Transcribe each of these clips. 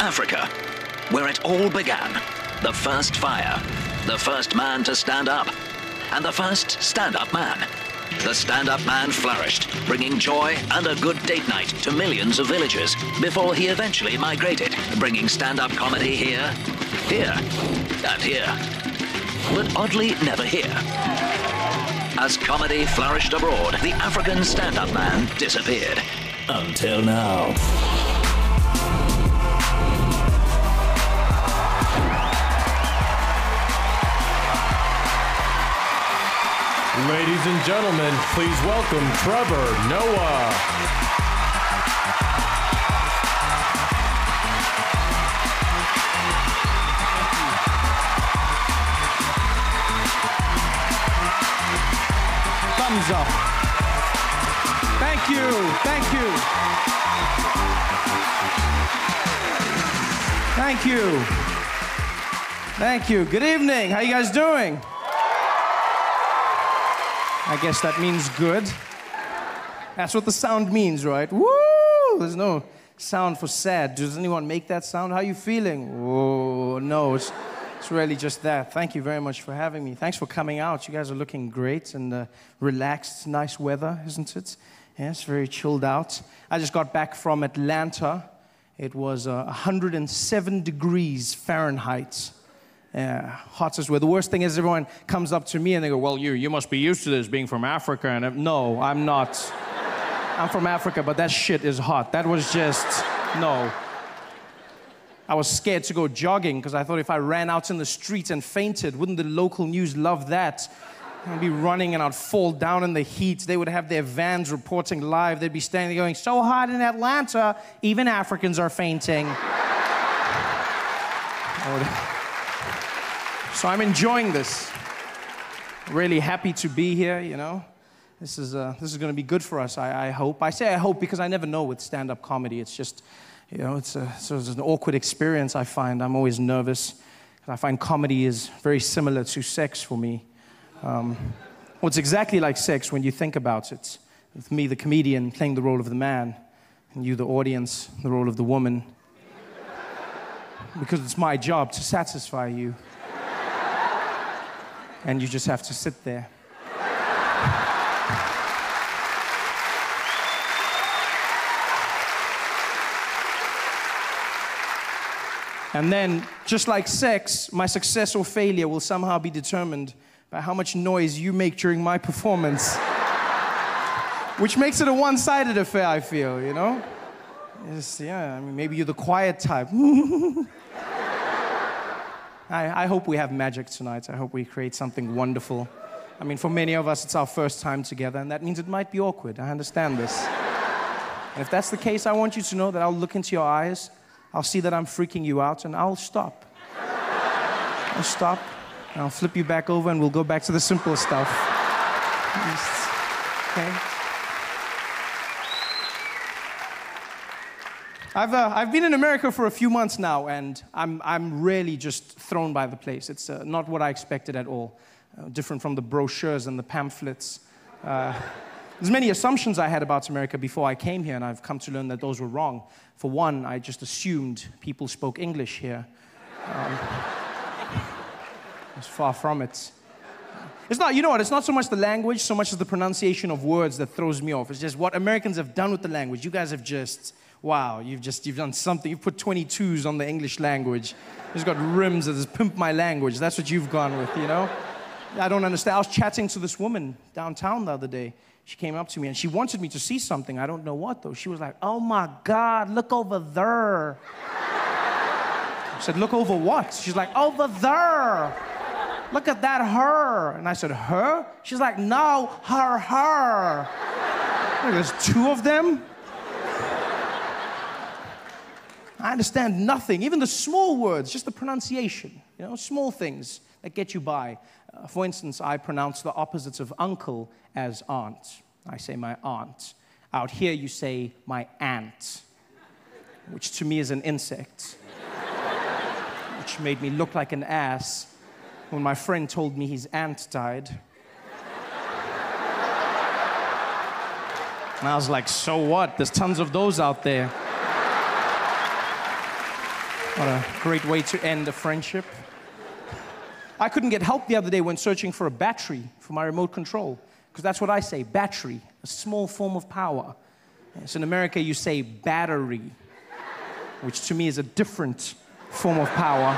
Africa, where it all began. The first fire, the first man to stand up, and the first stand-up man. The stand-up man flourished, bringing joy and a good date night to millions of villagers before he eventually migrated, bringing stand-up comedy here, and here. But oddly, never here. As comedy flourished abroad, the African stand-up man disappeared. Until now. Ladies and gentlemen, please welcome Trevor Noah. Thumbs up. Thank you. Thank you. Thank you. Thank you. Good evening. How you guys doing? I guess that means good. That's what the sound means, right? Woo! There's no sound for sad. Does anyone make that sound? How are you feeling? Oh, no, it's really just that. Thank you very much for having me. Thanks for coming out. You guys are looking great and relaxed. Nice weather, isn't it? Yes, very chilled out. I just got back from Atlanta. It was 107 degrees Fahrenheit. Yeah, hot as well. The worst thing is everyone comes up to me and they go, well, you must be used to this being from Africa. And no, I'm not. I'm from Africa, but that shit is hot. That was just, no. I was scared to go jogging because I thought if I ran out in the street and fainted, wouldn't the local news love that? I'd be running and I'd fall down in the heat. They would have their vans reporting live. They'd be standing there going, so hot in Atlanta, even Africans are fainting. So I'm enjoying this. Really happy to be here, you know. This is going to be good for us, I hope. I say I hope because I never know with stand-up comedy. It's just, you know, it's an awkward experience, I find. I'm always nervous. I find comedy is very similar to sex for me. Well, it's exactly like sex when you think about it. With me, the comedian, playing the role of the man, and you, the audience, the role of the woman. Because it's my job to satisfy you. And you just have to sit there. And then, just like sex, my success or failure will somehow be determined by how much noise you make during my performance. Which makes it a one-sided affair, I feel, you know? Yeah, I mean, maybe you're the quiet type. I hope we have magic tonight. I hope we create something wonderful. I mean, for many of us, it's our first time together, and that means it might be awkward. I understand this. And if that's the case, I want you to know that I'll look into your eyes, I'll see that I'm freaking you out, and I'll stop. I'll stop, and I'll flip you back over, and we'll go back to the simple stuff. Okay? I've been in America for a few months now, and I'm really just thrown by the place. It's not what I expected at all. Different from the brochures and the pamphlets. There's many assumptions I had about America before I came here, and I've come to learn that those were wrong. For one, I just assumed people spoke English here. It's far from it. It's not, you know what, it's not so much the language, so much as the pronunciation of words that throws me off. It's just what Americans have done with the language. You guys have just... Wow, you've done something. You've put 22s on the English language. It's got rims that says, pimp my language. That's what you've gone with, you know? I don't understand. I was chatting to this woman downtown the other day. She came up to me and she wanted me to see something. I don't know what, though. She was like, oh my God, look over there. I said, look over what? She's like, over there. Look at that her. And I said, her? She's like, no, her. There's two of them? I understand nothing, even the small words, just the pronunciation, you know, small things that get you by. For instance, I pronounce the opposites of uncle as aunt. I say my aunt. Out here, you say my aunt, which to me is an insect, which made me look like an ass when my friend told me his aunt died. And I was like, so what? There's tons of those out there. What a great way to end a friendship. I couldn't get help the other day when searching for a battery for my remote control, because that's what I say, battery, a small form of power. Yes, in America, you say battery, which to me is a different form of power.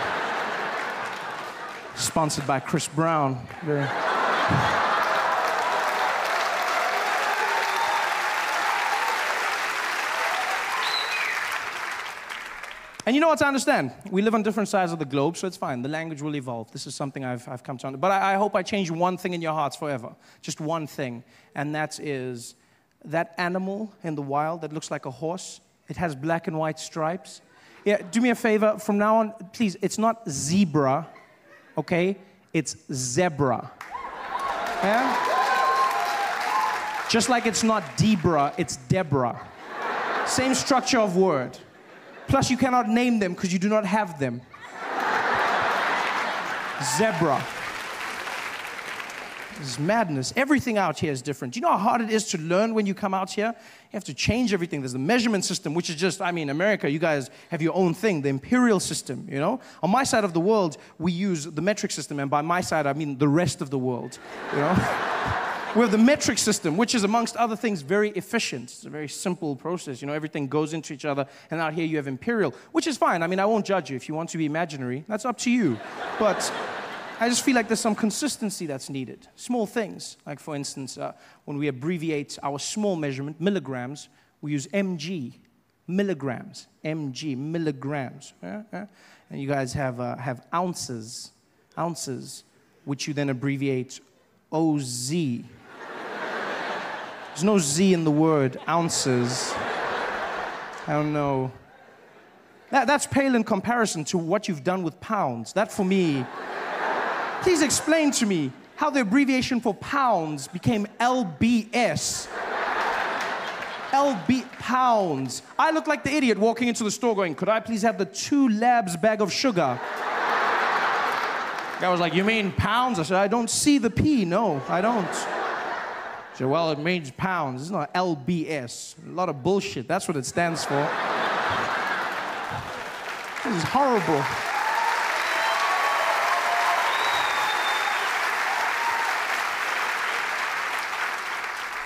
Sponsored by Chris Brown. Very... And you know what to understand? We live on different sides of the globe, so it's fine. The language will evolve. This is something I've come to understand. But I hope I change one thing in your hearts forever. Just one thing. And that is that animal in the wild that looks like a horse. It has black and white stripes. Yeah, do me a favor. From now on, please, it's not zebra, okay? It's zebra. Yeah? Just like it's not Debra, it's Deborah. Same structure of word. Plus, you cannot name them because you do not have them. Zebra. This is madness. Everything out here is different. Do you know how hard it is to learn when you come out here? You have to change everything. There's the measurement system, which is just, I mean, America, you guys have your own thing, the imperial system, you know? On my side of the world, we use the metric system, and by my side, I mean the rest of the world, you know? We have the metric system, which is, amongst other things, very efficient. It's a very simple process. You know, everything goes into each other. And out here you have imperial, which is fine. I mean, I won't judge you. If you want to be imaginary, that's up to you. But I just feel like there's some consistency that's needed. Small things. Like, for instance, when we abbreviate our small measurement, milligrams, we use mg, milligrams. Mg, milligrams. Yeah? Yeah? And you guys have ounces, which you then abbreviate OZ. There's no Z in the word, ounces. I don't know. That's pale in comparison to what you've done with pounds. That, for me, please explain to me how the abbreviation for pounds became LBS. Pounds. I look like the idiot walking into the store going, could I please have the 2 labs bag of sugar? Guy was like, you mean pounds? I said, I don't see the P. No, I don't. He said, well, it means pounds. It's not LBS. A lot of bullshit. That's what it stands for. This is horrible.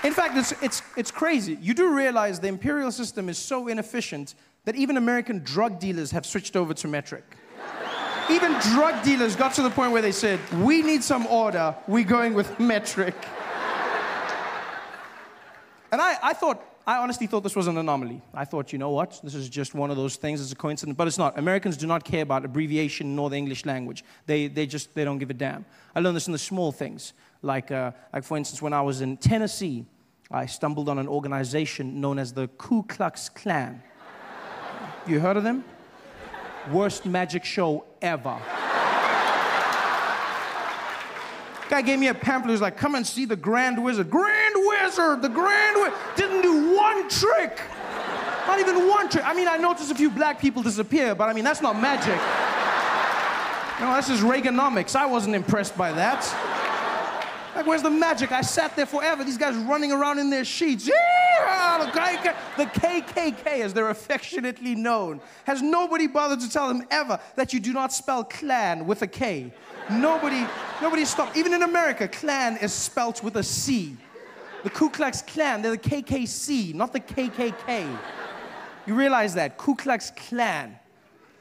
In fact, it's crazy. You do realize the imperial system is so inefficient that even American drug dealers have switched over to metric. Even drug dealers got to the point where they said, we need some order, we're going with metric. And I honestly thought this was an anomaly. I thought, you know what, this is just one of those things, it's a coincidence, but it's not. Americans do not care about abbreviation nor the English language. They don't give a damn. I learned this in the small things. Like for instance, when I was in Tennessee, I stumbled on an organization known as the Ku Klux Klan. You heard of them? Worst magic show ever. Guy gave me a pamphlet. He was like, come and see the Grand Wizard. Grand Wizard! The Grand Wizard! Didn't do one trick! Not even one trick. I mean, I noticed a few black people disappear, but I mean, that's not magic. You know, that's just Reaganomics. I wasn't impressed by that. Like, where's the magic? I sat there forever. These guys running around in their sheets. Yeah! The KKK, as they're affectionately known. Has nobody bothered to tell them ever that you do not spell clan with a K? Nobody stopped. Even in America, clan is spelt with a C. The Ku Klux Klan, they're the KKC, not the KKK. You realize that? Ku Klux Klan.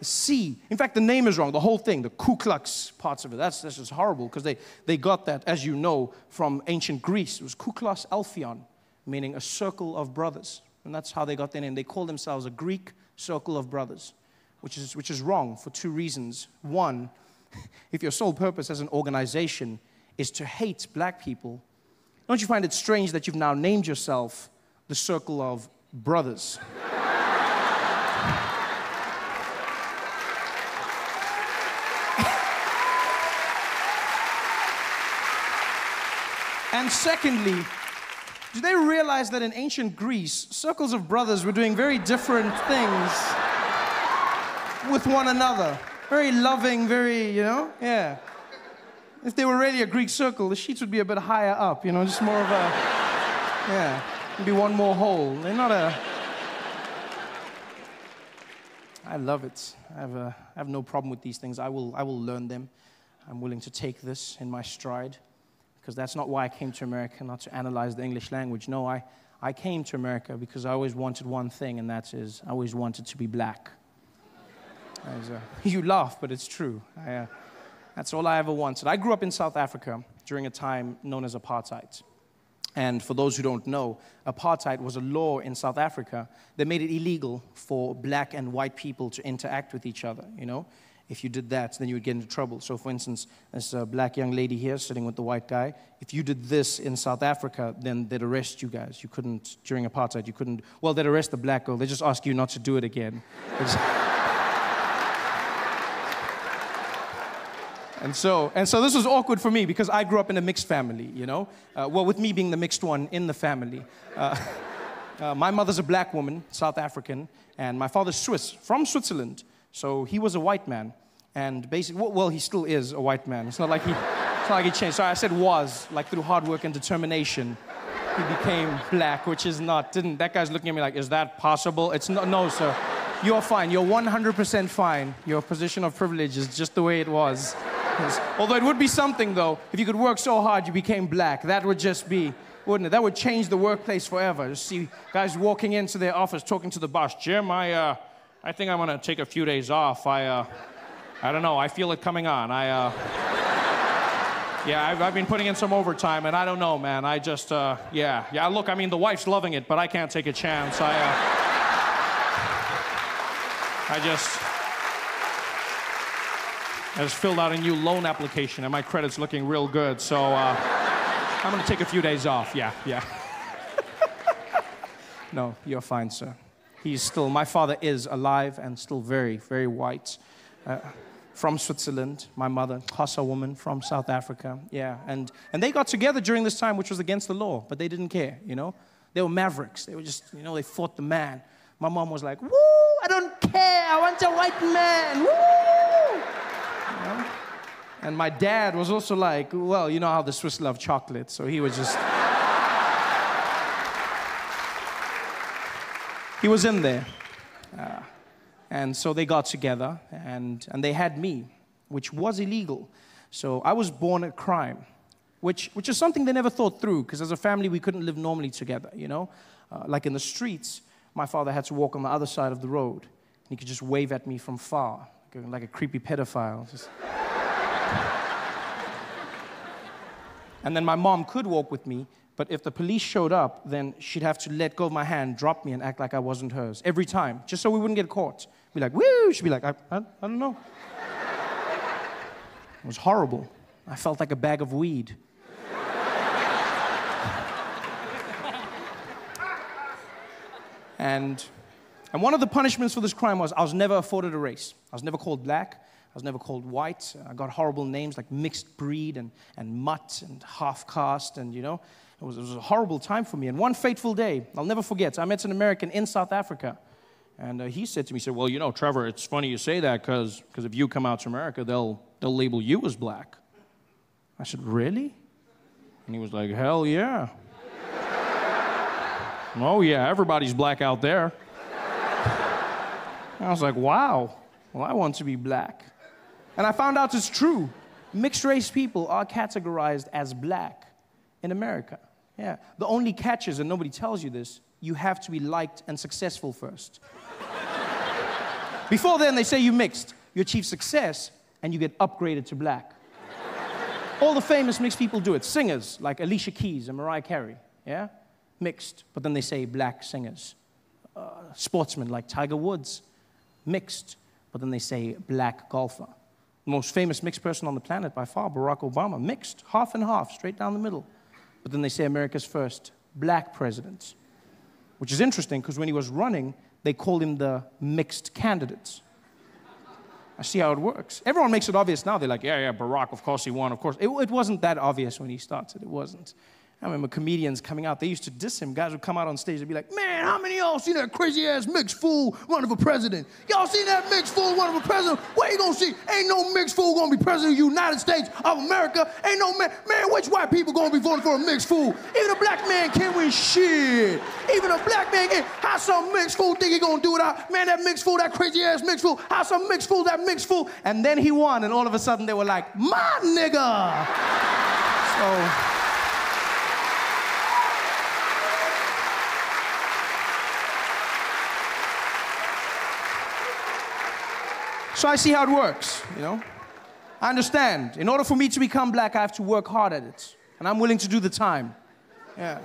C. In fact, the name is wrong, the whole thing, the Ku Klux parts of it. That's just horrible, because they got that, as you know, from ancient Greece. It was Ku Klux Alphion, meaning a circle of brothers. And that's how they got their name. They call themselves a Greek circle of brothers, which is wrong for 2 reasons. One, if your sole purpose as an organization is to hate black people, don't you find it strange that you've now named yourself the Circle of Brothers? And secondly, do they realize that in ancient Greece, circles of brothers were doing very different things with one another? Very loving, very, you know, yeah. If they were really a Greek circle, the sheets would be a bit higher up, you know, just more of a, yeah, maybe one more hole. They're not a... I love it. I have no problem with these things. I will learn them. I'm willing to take this in my stride, because that's not why I came to America, not to analyze the English language. No, I came to America because I always wanted one thing, and that is I always wanted to be black. You laugh, but it's true. That's all I ever wanted. I grew up in South Africa during a time known as apartheid. And for those who don't know, apartheid was a law in South Africa that made it illegal for black and white people to interact with each other, you know? If you did that, then you would get into trouble. So for instance, there's a black young lady here sitting with the white guy. If you did this in South Africa, then they'd arrest you guys. You couldn't, during apartheid, you couldn't, well, they'd arrest the black girl. They just ask you not to do it again. And so this was awkward for me because I grew up in a mixed family, you know? Well, with me being the mixed one in the family. My mother's a black woman, South African, and my father's Swiss, from Switzerland. So he was a white man. And basically, well, he still is a white man. It's not like he changed. Sorry, I said was, like through hard work and determination, he became black, which is not, that guy's looking at me like, is that possible? It's not, no, sir. You're fine. You're 100% fine. Your position of privilege is just the way it was. Although it would be something, though, if you could work so hard you became black. That would just be, wouldn't it? That would change the workplace forever. You see guys walking into their office talking to the boss. Jim, I think I'm going to take a few days off. I don't know. I feel it coming on. Yeah, I've been putting in some overtime, and I don't know, man. I just, yeah. Look, I mean, the wife's loving it, but I can't take a chance. I just filled out a new loan application, and my credit's looking real good, so I'm going to take a few days off. Yeah. No, you're fine, sir. My father is alive and still very, very white. From Switzerland, my mother, Xhosa woman from South Africa. Yeah, and they got together during this time, which was against the law, but they didn't care, you know? They were mavericks. They were just, you know, they fought the man. My mom was like, woo, I don't care, I want a white man, woo! You know? And my dad was also like, well, you know how the Swiss love chocolate, so he was just... he was in there. And so they got together, and they had me, which was illegal. So I was born a crime, which is something they never thought through, because as a family, we couldn't live normally together, you know? Like in the streets, my father had to walk on the other side of the road. And he could just wave at me from far, like a creepy pedophile. And then my mom could walk with me, but if the police showed up, then she'd have to let go of my hand, drop me, and act like I wasn't hers. Every time, just so we wouldn't get caught. Be like, woo! She'd be like, I don't know. It was horrible. I felt like a bag of weed. And one of the punishments for this crime was I was never afforded a race. I was never called black. I was never called white. I got horrible names like mixed breed and mutt and half caste, and, you know, it was a horrible time for me. And one fateful day, I'll never forget, I met an American in South Africa, and he said to me, well, you know, Trevor, it's funny you say that, because if you come out to America, they'll label you as black. I said, really? And he was like, hell yeah. Oh yeah, everybody's black out there. And I was like, wow, well, I want to be black. And I found out it's true. Mixed race people are categorized as black in America. Yeah. The only catch is, and nobody tells you this, you have to be liked and successful first. Before then, they say you mixed. You achieve success, and you get upgraded to black. All the famous mixed people do it. Singers, like Alicia Keys and Mariah Carey, yeah? Mixed, but then they say black singers. Sportsmen, like Tiger Woods, mixed, but then they say black golfer. The most famous mixed person on the planet by far, Barack Obama, mixed, half and half, straight down the middle. But then they say America's first black president, which is interesting because when he was running, they called him the mixed candidate. I see how it works. Everyone makes it obvious now. They're like, yeah, Barack, of course he won, of course. It wasn't that obvious when he started. It wasn't. I remember comedians coming out. They used to diss him. Guys would come out on stage and be like, man, how many of y'all seen that crazy-ass mixed fool running for president? Y'all seen that mixed fool running for president? What you gonna see? Ain't no mixed fool gonna be president of the United States of America. Ain't no man, which white people gonna be voting for a mixed fool? Even a black man can't win shit. Even a black man can't. How some mixed fool think he gonna do it out? Man, that mixed fool, that crazy-ass mixed fool. How some mixed fool, that mixed fool? And then he won, and all of a sudden they were like, my nigga. So I see how it works, you know? I understand. In order for me to become black, I have to work hard at it. And I'm willing to do the time. Yeah.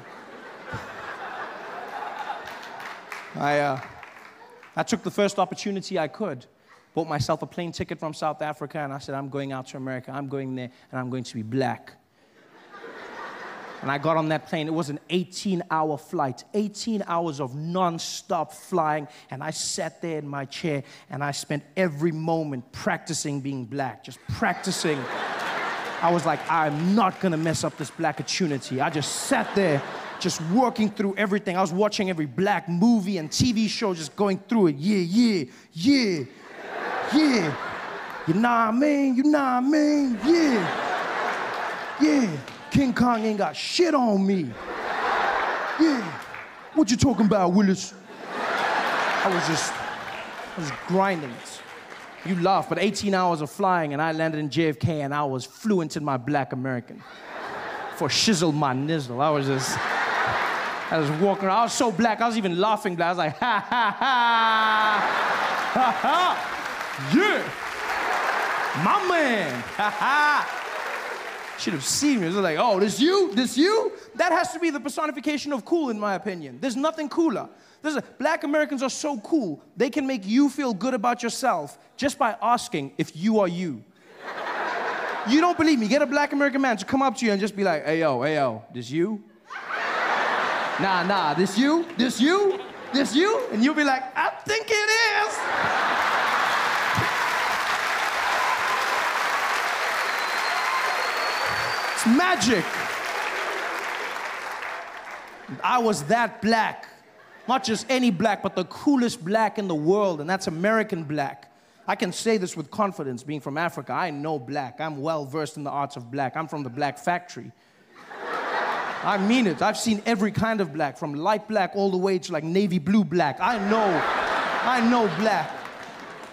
I took the first opportunity I could. Bought myself a plane ticket from South Africa, and I said, I'm going out to America. I'm going there, and I'm going to be black. And I got on that plane. It was an 18-hour flight, 18 hours of non-stop flying. And I sat there in my chair, and I spent every moment practicing being black, just practicing. I was like, I'm not going to mess up this black opportunity. I just sat there, just working through everything. I was watching every black movie and TV show, just going through it. Yeah. You know what I mean? Yeah. King Kong ain't got shit on me. Yeah. What you talking about, Willis? I was grinding it. You laugh, but 18 hours of flying, and I landed in JFK, and I was fluent in my black American. For shizzle my nizzle. I was walking around. I was so black, I was even laughing black. I was like, ha, ha, ha. Yeah. My man. Ha, ha. Should have seen me. It was like, oh, this you? That has to be the personification of cool, in my opinion. There's nothing cooler. Black Americans are so cool, they can make you feel good about yourself just by asking if you are you. You don't believe me? Get a black American man to come up to you and just be like, hey, yo, this you? Nah, this you? And you'll be like, I think it is. It's magic. I was that black. Not just any black, but the coolest black in the world, and that's American black. I can say this with confidence, being from Africa. I know black. I'm well versed in the arts of black. I'm from the black factory. I mean it. I've seen every kind of black, from light black all the way to like navy blue black. I know black.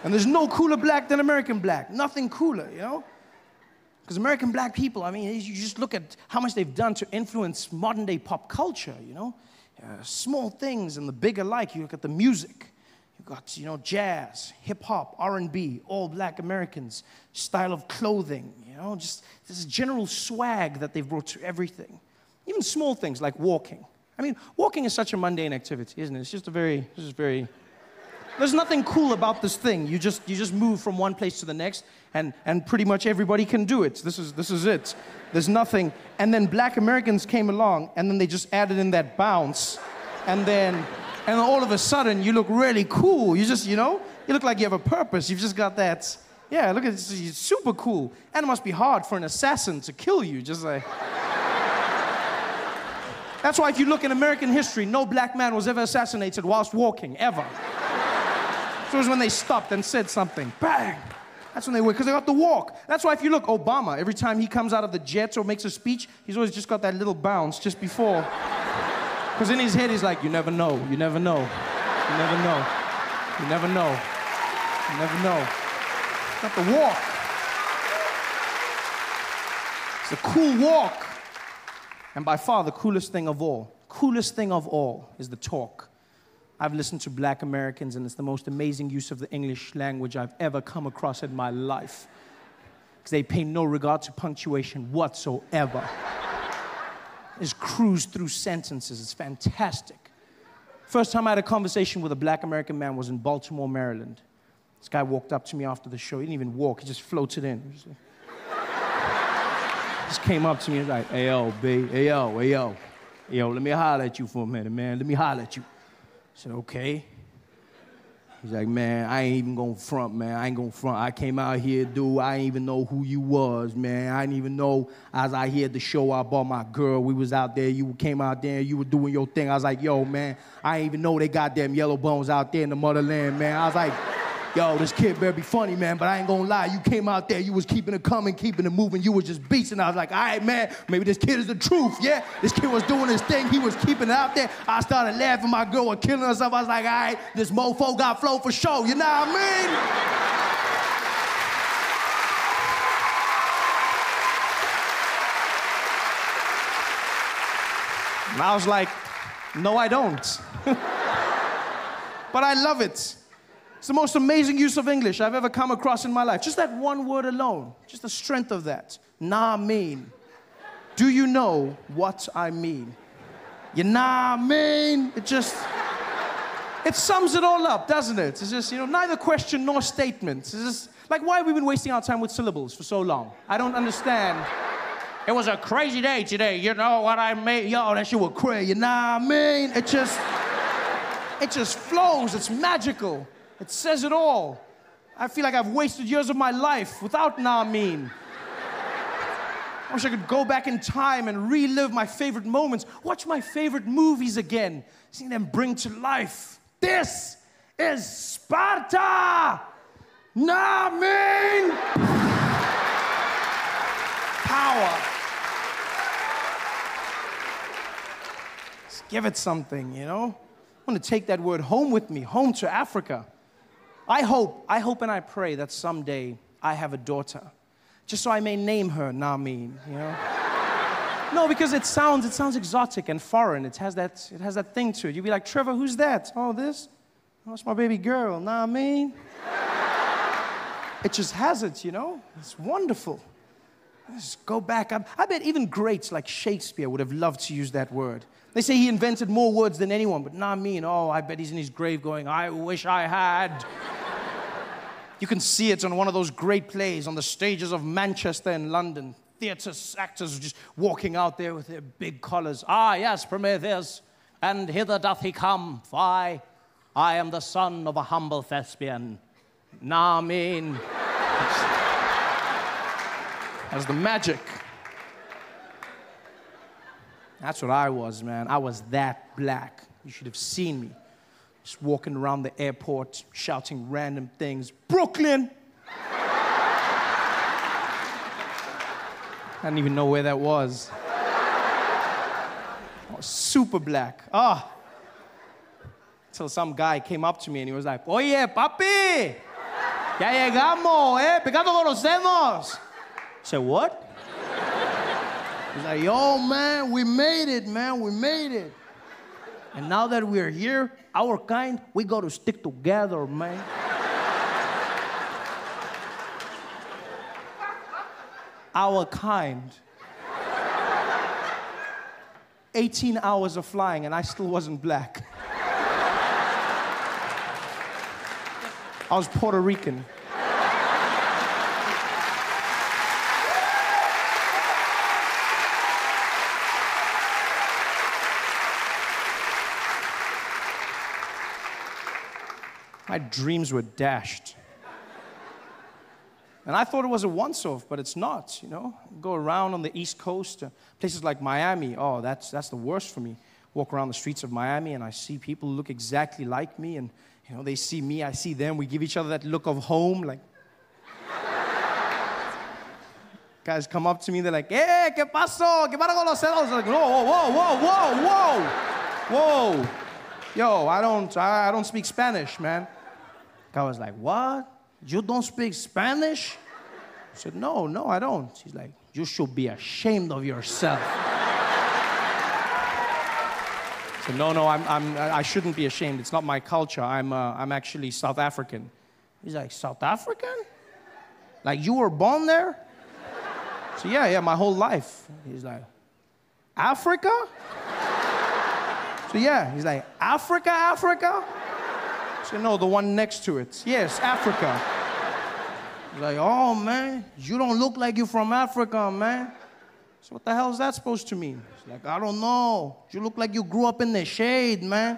And there's no cooler black than American black. Nothing cooler, you know? Because American black people, I mean, you just look at how much they've done to influence modern day pop culture, you know? Small things and the big alike. You look at the music. You've got, you know, jazz, hip-hop, R&B, all black Americans, style of clothing, you know, just this general swag that they've brought to everything. Even small things like walking. I mean, walking is such a mundane activity, isn't it? It's just very... There's nothing cool about this thing. You just move from one place to the next, and pretty much everybody can do it. This is it. There's nothing. And then black Americans came along, and then they just added in that bounce, and then all of a sudden you look really cool. You just, you know, you look like you have a purpose. You've just got that. Yeah, look at this. It's super cool. And it must be hard for an assassin to kill you. Just like. That's why if you look in American history, no black man was ever assassinated whilst walking, ever. So it was when they stopped and said something. Bang! That's when they were, because they got the walk. That's why if you look, Obama, every time he comes out of the jet or makes a speech, he's always just got that little bounce just before. Because in his head, he's like, you never know, you never know, you never know, you never know, you never know. Got the walk. It's a cool walk. And by far, the coolest thing of all is the talk. I've listened to black Americans, and it's the most amazing use of the English language I've ever come across in my life. Because they pay no regard to punctuation whatsoever. Just cruise through sentences. It's fantastic. First time I had a conversation with a black American man was in Baltimore, Maryland. This guy walked up to me after the show. He didn't even walk. He just floated in. Just came up to me and was like, hey, yo, B, hey, yo, let me holler at you for a minute, man. Let me holler at you. I said, okay. He's like, man, I ain't even gonna front, man. I ain't gonna front. I came out here, dude. I ain't even know who you was, man. I didn't even know. I was out here at the show. I bought my girl. We was out there. You came out there. You were doing your thing. I was like, yo, man, I ain't even know they got them yellow bones out there in the motherland, man. I was like, yo, this kid better be funny, man, but I ain't gonna lie. You came out there, you was keeping it coming, keeping it moving. You was just beasting. I was like, all right, man, maybe this kid is the truth, yeah? This kid was doing his thing. He was keeping it out there. I started laughing. My girl was killing herself. I was like, all right, this mofo got flow for show. You know what I mean? And I was like, no, I don't. But I love it. It's the most amazing use of English I've ever come across in my life. Just that one word alone, just the strength of that. Nah mean. Do you know what I mean? You nah mean? It sums it all up, doesn't it? It's just, neither question nor statement. It's just, like, why have we been wasting our time with syllables for so long? I don't understand. It was a crazy day today, you know what I mean? Yo, that shit was crazy, you know what I mean? It just flows, it's magical. It says it all. I feel like I've wasted years of my life without nah mean. I wish I could go back in time and relive my favorite moments, watch my favorite movies again, seeing them bring to life. This is Sparta! Nah mean! Power. Let's give it something, I want to take that word home with me, home to Africa. I hope and I pray that someday I have a daughter, just so I may name her Namin, No, because it sounds exotic and foreign. It has that thing to it. You'd be like, Trevor, who's that? Oh, this? Oh, it's my baby girl, Namin. It just has it, It's wonderful. Let's go back. I bet even greats like Shakespeare would have loved to use that word. They say he invented more words than anyone, but Namin, I bet he's in his grave going, I wish I had. You can see it on one of those great plays on the stages of Manchester and London. Theatre actors just walking out there with their big collars. Ah, yes, Prometheus, and hither doth he come. I am the son of a humble thespian. Namin. That's the magic. That's what I was, man. I was that black. You should have seen me. Just walking around the airport, shouting random things. Brooklyn! I didn't even know where that was. I was super black. Until some guy came up to me and he was like, Oye, papi! Ya llegamos, Pecado conocemos! I said, what? He's like, yo, man, we made it, man, we made it. And now that we're here, our kind, we got to stick together, man. Our kind. 18 hours of flying, and I still wasn't black. I was Puerto Rican. My dreams were dashed. And I thought it was a once-off, but it's not, Go around on the East Coast, places like Miami. Oh, that's the worst for me. Walk around the streets of Miami, and I see people who look exactly like me, and, they see me, I see them. We give each other that look of home, like... Guys come up to me, they're like, hey, ¿qué pasó? ¿Qué para con los celos? Like, whoa. Yo, I don't speak Spanish, man. Guy was like, what? You don't speak Spanish? I said, no, I don't. He's like, you should be ashamed of yourself. I said, no, I shouldn't be ashamed. It's not my culture. I'm actually South African. He's like, South African? Like you were born there? So yeah, my whole life. He's like, Africa? So yeah, he's like, Africa? I said, no, the one next to it. Yes, Africa. He's like, oh, man, you don't look like you're from Africa, man. So what the hell is that supposed to mean? He's like, I don't know. You look like you grew up in the shade, man.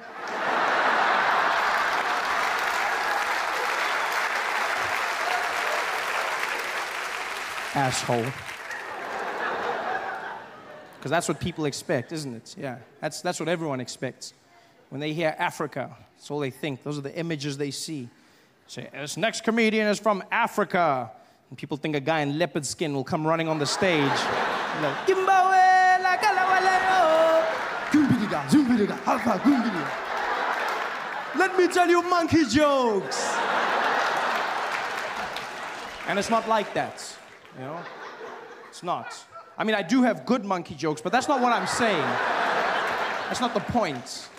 asshole. Because that's what people expect, isn't it? Yeah, that's what everyone expects. When they hear Africa, that's all they think. Those are the images they see. Say, this next comedian is from Africa. And people think a guy in leopard skin will come running on the stage. Like, let me tell you monkey jokes. And it's not like that, you know? It's not. I mean, I do have good monkey jokes, but that's not what I'm saying. That's not the point.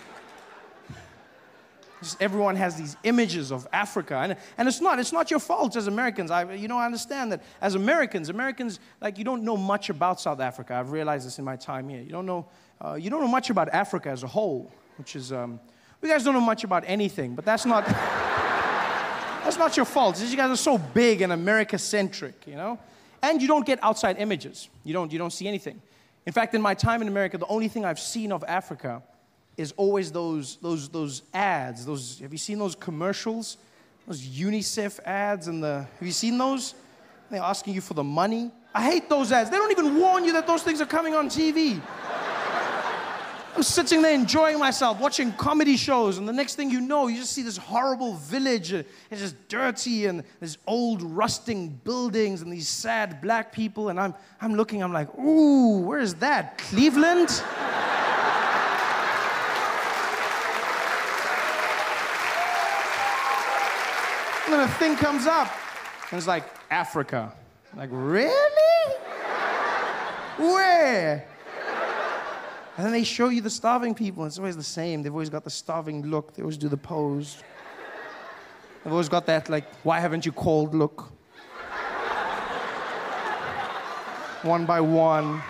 Just everyone has these images of Africa, and it's not your fault as Americans. I understand that as Americans, like, you don't know much about South Africa. I've realized this in my time here. You don't know much about Africa as a whole, which is, you guys don't know much about anything, but that's not your fault. It's just you guys are so big and America-centric, you know? And you don't get outside images. You don't see anything. In fact, in my time in America, the only thing I've seen of Africa is always those ads. Have you seen those commercials? Those UNICEF ads have you seen those? They're asking you for the money. I hate those ads. They don't even warn you that those things are coming on TV. I was sitting there enjoying myself, watching comedy shows, and the next thing you know, you just see this horrible village. It's just dirty, and there's old rusting buildings, and these sad black people, and I'm looking, I'm like, ooh, where is that? Cleveland? And then a thing comes up, and it's like, Africa. I'm like, really? Where? And then they show you the starving people, and it's always the same. They've always got the starving look. They always do the pose. They've always got that, like, why haven't you called look? One by one.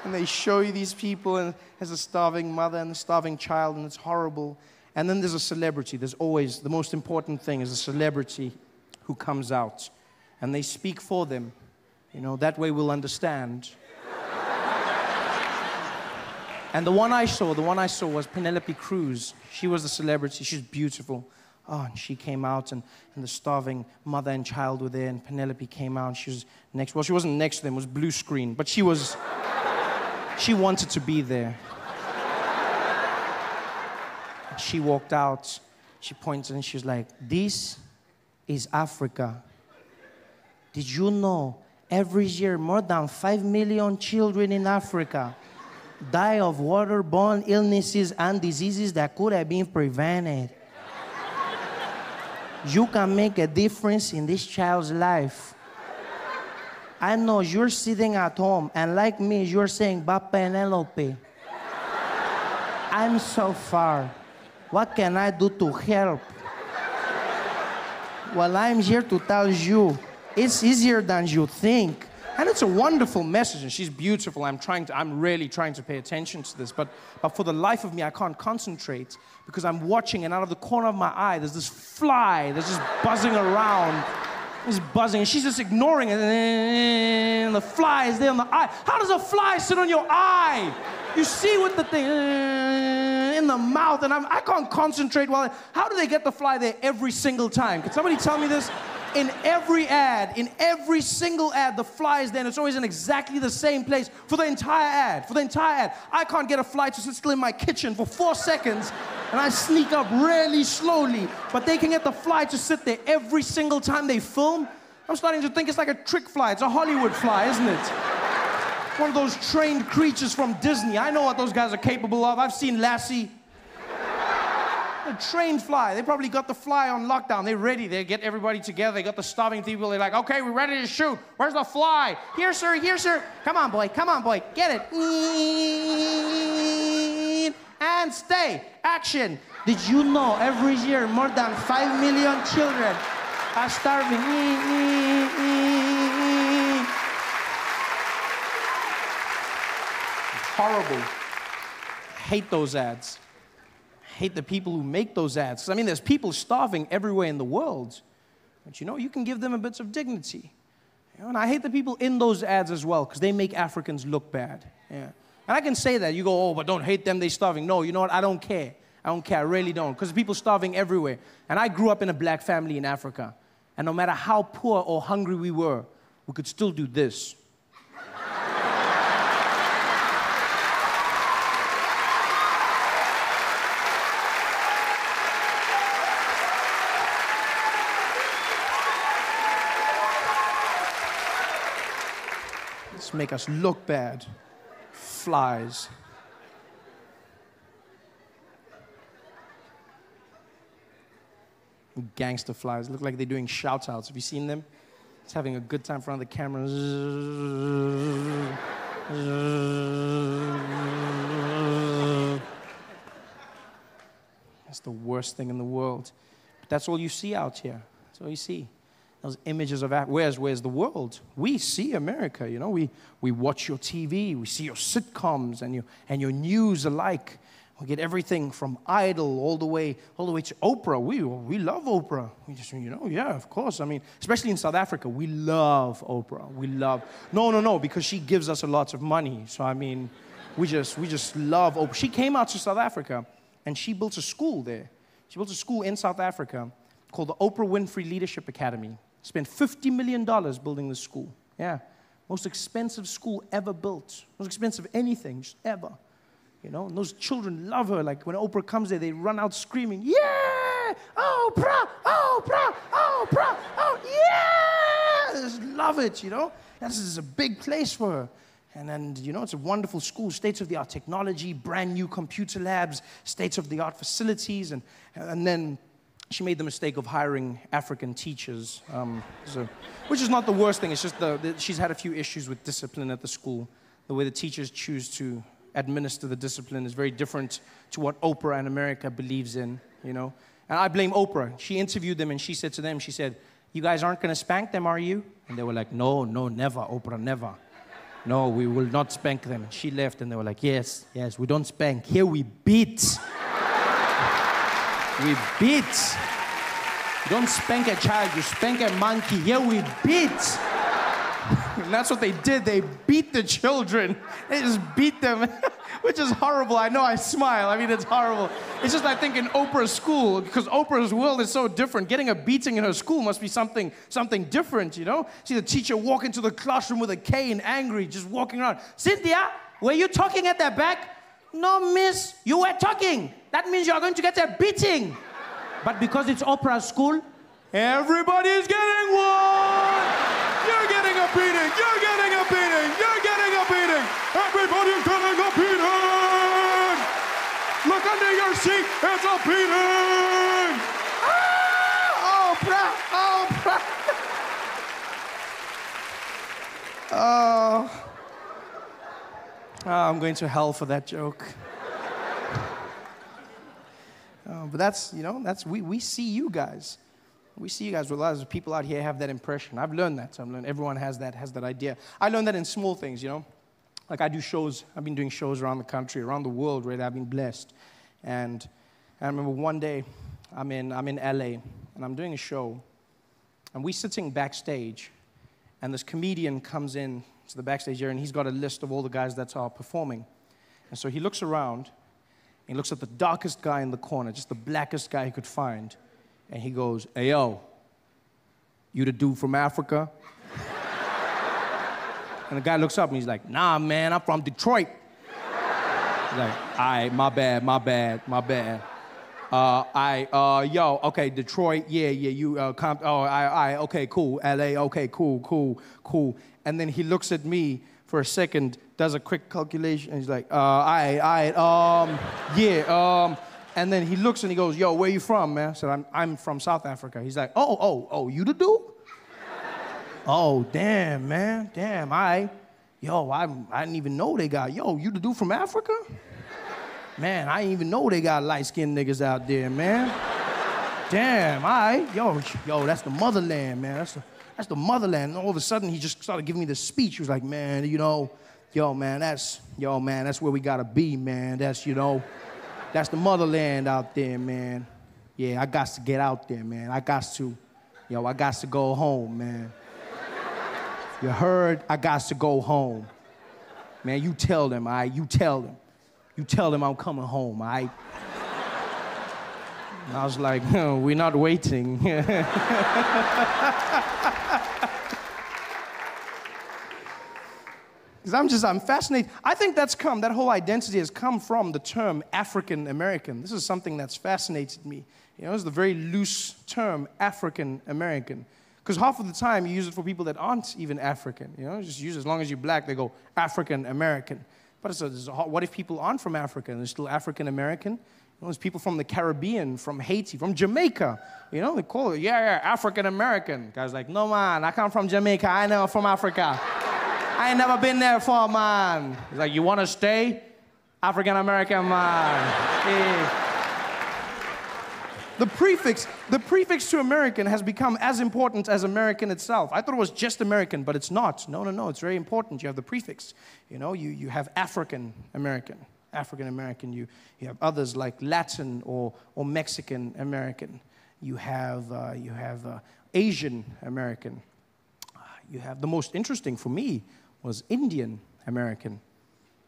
And they show you these people, and there's a starving mother and a starving child, and it's horrible. And then there's a celebrity. There's always, the most important thing is a celebrity who comes out. And they speak for them. You know, that way we'll understand. And the one I saw was Penelope Cruz. She was the celebrity. She's beautiful. Oh, and she came out, and the starving mother and child were there, and Penelope came out. She was next. Well, she wasn't next to them. It was blue screen. But she wanted to be there. She walked out. She pointed, and she was like, this is Africa. Did you know every year more than 5 million children in Africa die of waterborne illnesses and diseases that could have been prevented? You can make a difference in this child's life. I know you're sitting at home, and like me, you're saying, "Ba Penelope, I'm so far. What can I do to help?" Well, I'm here to tell you, it's easier than you think. And it's a wonderful message, and she's beautiful. I'm really trying to pay attention to this, but for the life of me, I can't concentrate because I'm watching, and out of the corner of my eye, there's this fly that's just buzzing around. It's buzzing, and she's just ignoring it, and the fly is there on the eye. How does a fly sit on your eye? You see with the thing in the mouth, and I can't concentrate while. How do they get the fly there every single time? Can somebody tell me this? In every ad, in every single ad, the fly is there, and it's always in exactly the same place for the entire ad. I can't get a fly to sit still in my kitchen for 4 seconds, and I sneak up really slowly, but they can get the fly to sit there every single time they film. I'm starting to think it's like a trick fly. It's a Hollywood fly, isn't it? One of those trained creatures from Disney. I know what those guys are capable of. I've seen Lassie. A trained fly. They probably got the fly on lockdown. They're ready. They get everybody together. They got the starving people. They're like, okay, we're ready to shoot. Where's the fly? Here, sir. Here, sir. Come on, boy. Come on, boy. Get it. And stay. Action. Did you know every year more than 5 million children are starving? Horrible. I hate those ads. Hate the people who make those ads. 'Cause, I mean, there's people starving everywhere in the world. But, you know, you can give them a bit of dignity. You know, and I hate the people in those ads as well, because they make Africans look bad. Yeah. And I can say that. You go, oh, but don't hate them, they're starving. No, you know what? I don't care. I really don't. Because people starving everywhere. And I grew up in a black family in Africa. And no matter how poor or hungry we were, we could still do this. Let's make us look bad. Flies. Gangster flies. Look like they're doing shout-outs. Have you seen them? It's having a good time in front of the camera. That's the worst thing in the world. But that's all you see out here. That's all you see. Those images of Africa. Where's the world? We see America, you know. We watch your TV. We see your sitcoms and your news alike. We get everything from Idol all the way to Oprah. We love Oprah. We just, you know, yeah, of course. I mean, especially in South Africa, we love Oprah. We love, no, because she gives us a lot of money. So, I mean, we just love Oprah. She came out to South Africa, and she built a school there. She built a school in South Africa called the Oprah Winfrey Leadership Academy. Spent $50 million building this school. Yeah, most expensive school ever built. Most expensive anything, just ever. You know, and those children love her. Like when Oprah comes there, they run out screaming, yeah! Oprah! Oprah! Oprah! Oh, yeah! They just love it, you know? This is a big place for her. And then, you know, it's a wonderful school, state-of-the-art technology, brand new computer labs, state-of-the-art facilities. And then she made the mistake of hiring African teachers, which is not the worst thing. It's just she's had a few issues with discipline at the school. The way the teachers choose to administer the discipline is very different to what Oprah in America believes in, you know. And I blame Oprah. She interviewed them and she said to them, she said, you guys aren't going to spank them, are you? And they were like, no, never, Oprah, never. No, we will not spank them. And she left and they were like, yes, we don't spank. Here we beat. We beat. You don't spank a child, you spank a monkey. Here we beat. And that's what they did. They beat the children. They just beat them, which is horrible. I know I smile. I mean, it's horrible. It's just, I think, in Oprah's school, because Oprah's world is so different. Getting a beating in her school must be something different, you know? See the teacher walk into the classroom with a cane, angry, just walking around. Cynthia, were you talking at the back? No, miss, you were talking. That means you're going to get a beating. But because it's Oprah's school, everybody's getting one. You're getting a beating. You're getting a beating. You're getting a beating. Everybody's getting a beating. Look under your seat. It's a beating. Ah, Oprah. Oh, I'm going to hell for that joke. But that's, you know, we see you guys. We see you guys. A lot of people out here have that impression. I've learned that. Everyone has that idea. I learned that in small things, you know. Like I do shows. I've been doing shows around the country, around the world, right? I've been blessed. And I remember one day, I'm in LA, and I'm doing a show, and we're sitting backstage, and this comedian comes in to the backstage area, and he's got a list of all the guys that are performing. And so he looks around, and he looks at the darkest guy in the corner, just the blackest guy he could find, and he goes, hey, yo, you the dude from Africa? And the guy looks up, and he's like, nah, man, I'm from Detroit. He's like, all right, my bad. Yo, okay, Detroit, yeah, you, okay, cool, LA, okay, cool. And then he looks at me for a second, does a quick calculation, and he's like, yeah, and then he looks and he goes, yo, where you from, man? I said, I'm from South Africa. He's like, oh, you the dude? Oh, damn, man, damn, I didn't even know they got, you the dude from Africa? Man, I didn't even know they got light-skinned niggas out there, man. Damn, yo, that's the motherland, man. That's the motherland. And all of a sudden, he just started giving me this speech. He was like, man, that's where we gotta be, man. That's the motherland out there, man. Yeah, I got to get out there, man. I got to go home, man. You heard? I got to go home. Man, you tell them, all right? You tell them I'm coming home, all right? And I was like, no, we're not waiting. Because I'm fascinated. I think that whole identity has come from the term African American. This is something that's fascinated me. You know, it's the very loose term, African American. Because half of the time you use it for people that aren't even African. You know, just use it as long as you're black, they go African American. But what if people aren't from Africa and they're still African American? You know, there's people from the Caribbean, from Haiti, from Jamaica. You know, they call it, yeah, African American. Guy's like, no man, I come from Jamaica, I know I'm from Africa. I ain't never been there before, man. He's like, you want to stay? African American, man. Yeah. The prefix to American has become as important as American itself. I thought it was just American, but it's not. No, it's very important. You have the prefix. You know, you have African American. You have others like Latin or Mexican American. You have Asian American. You have the most interesting for me was Indian American,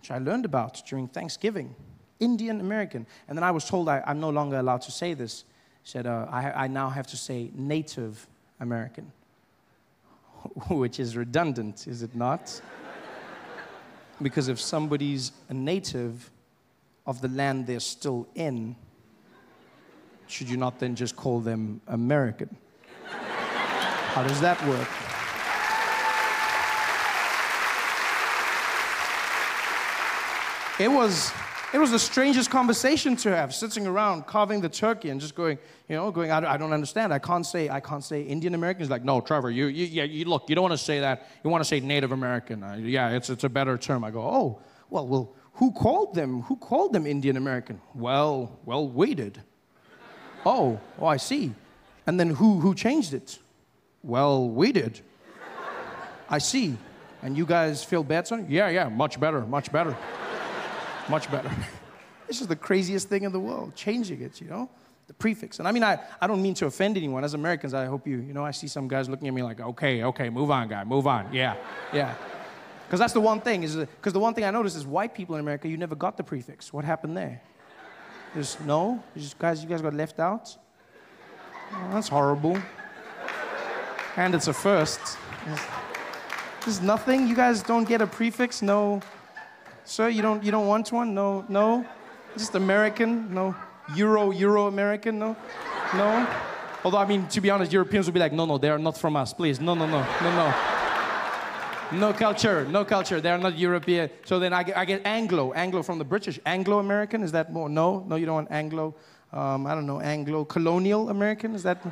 which I learned about during Thanksgiving. Indian American. And then I was told I'm no longer allowed to say this. He said, I now have to say Native American, which is redundant, is it not? Because if somebody's a native of the land they're still in, should you not then just call them American? How does that work? It was the strangest conversation to have, sitting around carving the turkey and just going, I don't understand. I can't say Indian American. He's like, no, Trevor, you look, you don't want to say that. You want to say Native American. It's a better term. I go, oh, well, who called them? Who called them Indian American? Well, we did. Oh, I see. And then who changed it? Well, we did. I see. And you guys feel bad, son? Yeah, much better. Much better. This is the craziest thing in the world, changing it, you know? The prefix. And I mean, I don't mean to offend anyone. As Americans, I hope I see some guys looking at me like, okay, move on, guy, move on. Yeah. Because that's the one thing, because the one thing I noticed is white people in America, you never got the prefix. What happened there? You guys got left out? Oh, that's horrible. And it's a first. There's nothing? You guys don't get a prefix? No. Sir, you don't want one? No? Just American? No? Euro American? No? Although, I mean, to be honest, Europeans would be like, no, they are not from us, please. No. No culture, they are not European. So then I get Anglo from the British. Anglo-American, is that more? No, you don't want Anglo. I don't know, Anglo-colonial American, is that?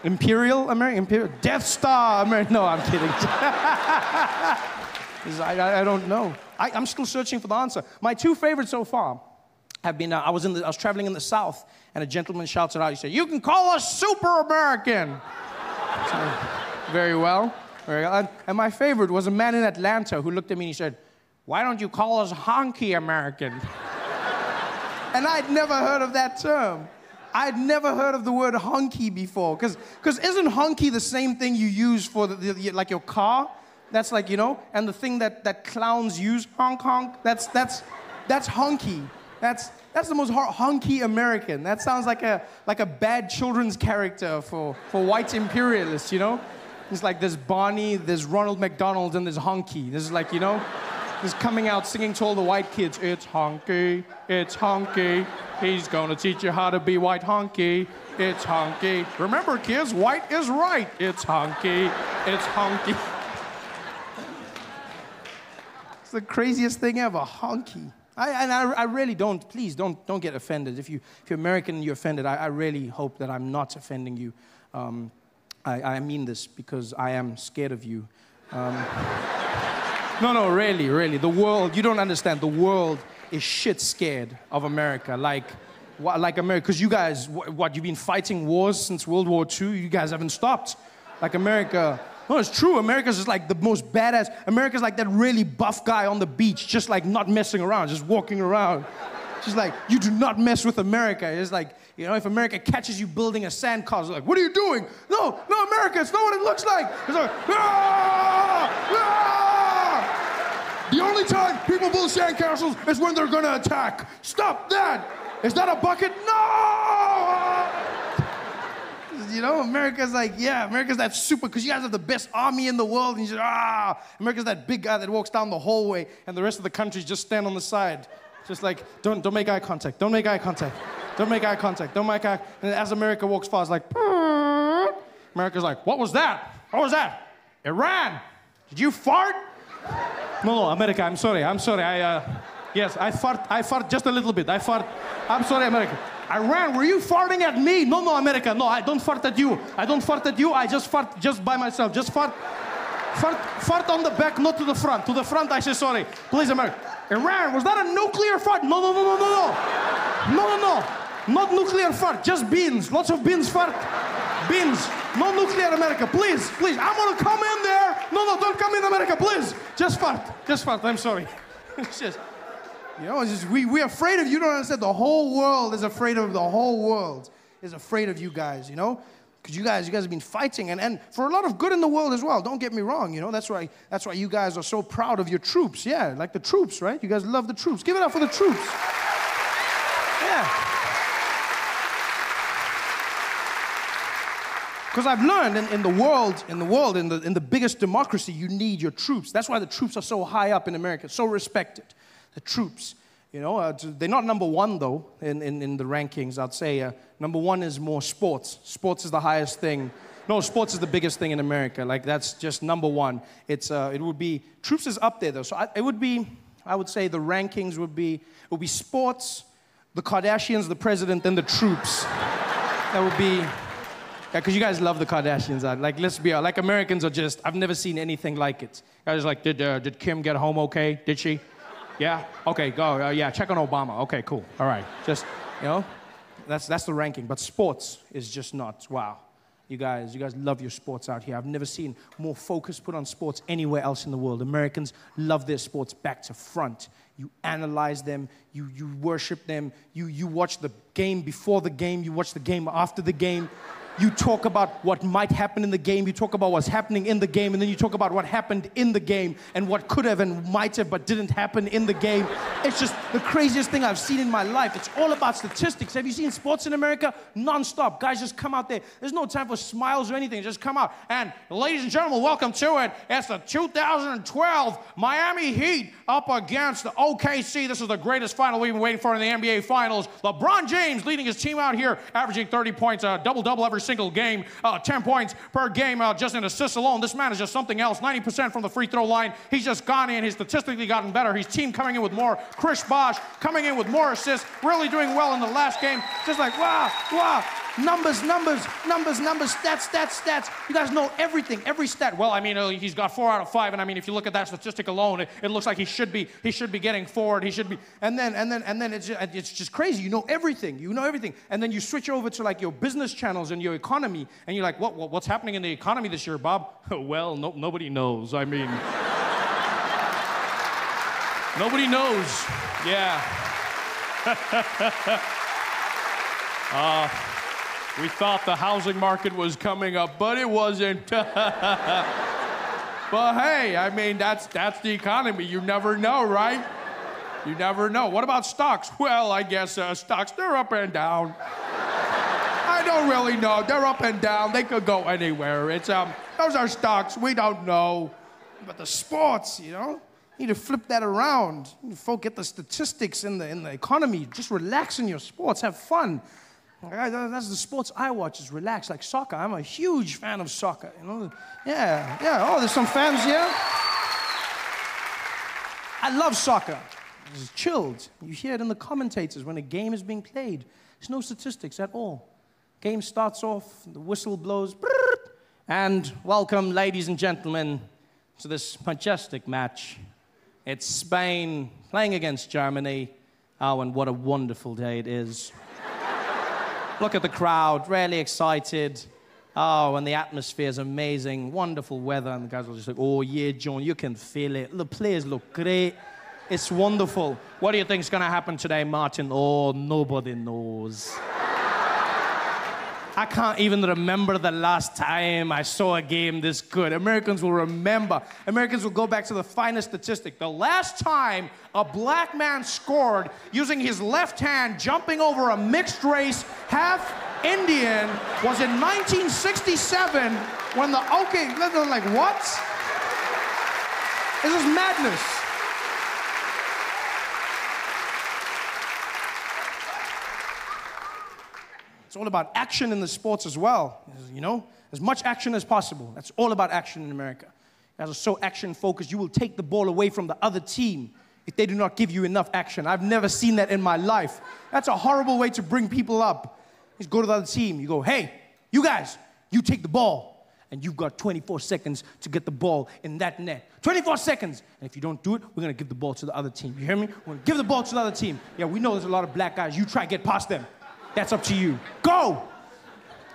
Imperial American? Death Star American? No, I'm kidding. I don't know. I'm still searching for the answer. My two favorites so far have been, I was traveling in the South, and a gentleman shouts it out. He said, "You can call us Super American." So, very well. And my favorite was a man in Atlanta who looked at me and he said, "Why don't you call us Honky American?" And I'd never heard of that term. I'd never heard of the word honky before. Because isn't honky the same thing you use for like your car? That's like, and the thing that clowns use, honk, that's honky. That's the most honky American. That sounds like a bad children's character for white imperialists, It's like there's Barney, there's Ronald McDonald, and there's honky. This is like, he's coming out singing to all the white kids, it's honky, he's gonna teach you how to be white honky, it's honky. Remember kids, white is right, it's honky. It's the craziest thing ever, honky. I really don't, please don't get offended. If you're American and you're offended, I really hope that I'm not offending you. I mean this because I am scared of you. No, really. The world, you don't understand. The world is shit scared of America. Like America, because you guys, you've been fighting wars since World War II? You guys haven't stopped. Like America, no, it's true. America's just like the most badass. America's like that really buff guy on the beach, just like not messing around, just walking around. Just like, you do not mess with America. It's like, if America catches you building a sandcastle, like, what are you doing? No, America, it's not what it looks like. It's like, The only time people build sandcastles is when they're gonna attack. Stop that. Is that a bucket? No! you know? America's like, yeah, America's that super, because you guys have the best army in the world, and you say, America's that big guy that walks down the hallway, and the rest of the countries just stand on the side. Just like, don't make eye contact, don't make eye contact, don't make eye contact, don't make eye contact. And as America walks past, like, America's like, what was that? What was that? Iran, did you fart? No, America, I'm sorry. Yes, I fart just a little bit. I'm sorry, America. Iran, were you farting at me? No, America, no, I don't fart at you. I just fart just by myself. Just fart on the back, not to the front. To the front, I say sorry. Please, America. Iran, was that a nuclear fart? No. Not nuclear fart, just beans. Lots of beans fart. Beans. No nuclear, America. Please. I'm gonna come in there. No, don't come in, America, please. Just fart. I'm sorry. It's just, you know, it's just, we're afraid of you. Don't understand. The whole world is afraid of you guys, you know? Because you guys have been fighting, and for a lot of good in the world as well. Don't get me wrong, you know. That's why you guys are so proud of your troops. Yeah, like the troops, right? You guys love the troops. Give it up for the troops. Yeah. Because I've learned in the biggest democracy, you need your troops. That's why the troops are so high up in America, so respected. The troops. You know, they're not number one, though, in the rankings. I'd say number one is more sports. Sports is the highest thing. No, sports is the biggest thing in America. Like, that's just number one. It would be, troops is up there, though. So I would say the rankings would be sports, the Kardashians, the president, and the troops. That would be, yeah, because you guys love the Kardashians. Like, let's be honest, like, Americans are just, I've never seen anything like it. Guys like, did Kim get home okay? Did she? Yeah? Okay, go. Yeah, check on Obama. Okay, cool. All right. Just, you know, that's the ranking. But sports is just nuts. Wow. You guys love your sports out here. I've never seen more focus put on sports anywhere else in the world. Americans love their sports back to front. You analyze them. You worship them. You watch the game before the game. You watch the game after the game. You talk about what might happen in the game. You talk about what's happening in the game. And then you talk about what happened in the game and what could have and might have but didn't happen in the game. It's just the craziest thing I've seen in my life. It's all about statistics. Have you seen sports in America? Non-stop. Guys just come out there. There's no time for smiles or anything. Just come out. And ladies and gentlemen, welcome to it. It's the 2012 Miami Heat up against the OKC. This is the greatest final we've been waiting for in the NBA Finals. LeBron James leading his team out here, averaging 30 points, double-double every single game, 10 points per game just in assists alone. This man is just something else. 90% from the free throw line. He's just gone in. He's statistically gotten better. His team coming in with more. Chris Bosh coming in with more assists. Really doing well in the last game. Just like, wow. Numbers, stats. You guys know everything, every stat. Well, I mean, he's got 4 out of 5, and I mean, if you look at that statistic alone, it looks like he should be getting forward. He should be, and then it's just crazy. You know everything, and then you switch over to like your business channels and your economy, and you're like, what's happening in the economy this year, Bob? Well, nobody knows. I mean, nobody knows. Yeah. We thought the housing market was coming up, but it wasn't. But hey, I mean, that's the economy. You never know, right? You never know. What about stocks? Well, I guess stocks, they're up and down. I don't really know. They're up and down. They could go anywhere. It's those are stocks. We don't know. But the sports, you know, you need to flip that around. You need to forget the statistics in the economy. Just relax in your sports. Have fun. That's the sports I watch, is relax, like soccer. I'm a huge fan of soccer, you know. Yeah. Oh, there's some fans here. I love soccer. It's chilled. You hear it in the commentators when a game is being played. There's no statistics at all. Game starts off, the whistle blows, and welcome, ladies and gentlemen, to this majestic match. It's Spain playing against Germany. Oh, and what a wonderful day it is. Look at the crowd, really excited. Oh, and the atmosphere is amazing. Wonderful weather. And the guys are just like, oh, yeah, John, you can feel it. The players look great. It's wonderful. What do you think is going to happen today, Martin? Oh, nobody knows. I can't even remember the last time I saw a game this good. Americans will remember. Americans will go back to the finest statistic. The last time a black man scored using his left hand, jumping over a mixed race half Indian was in 1967 when they're like, what? This is madness. It's all about action in the sports as well, you know? As much action as possible. That's all about action in America. You guys are so action-focused, you will take the ball away from the other team if they do not give you enough action. I've never seen that in my life. That's a horrible way to bring people up. You go to the other team, you go, hey, you guys, you take the ball, and you've got 24 seconds to get the ball in that net. 24 seconds! And if you don't do it, we're gonna give the ball to the other team. You hear me? We're gonna give the ball to the other team. Yeah, we know there's a lot of black guys. You try to get past them. That's up to you. Go!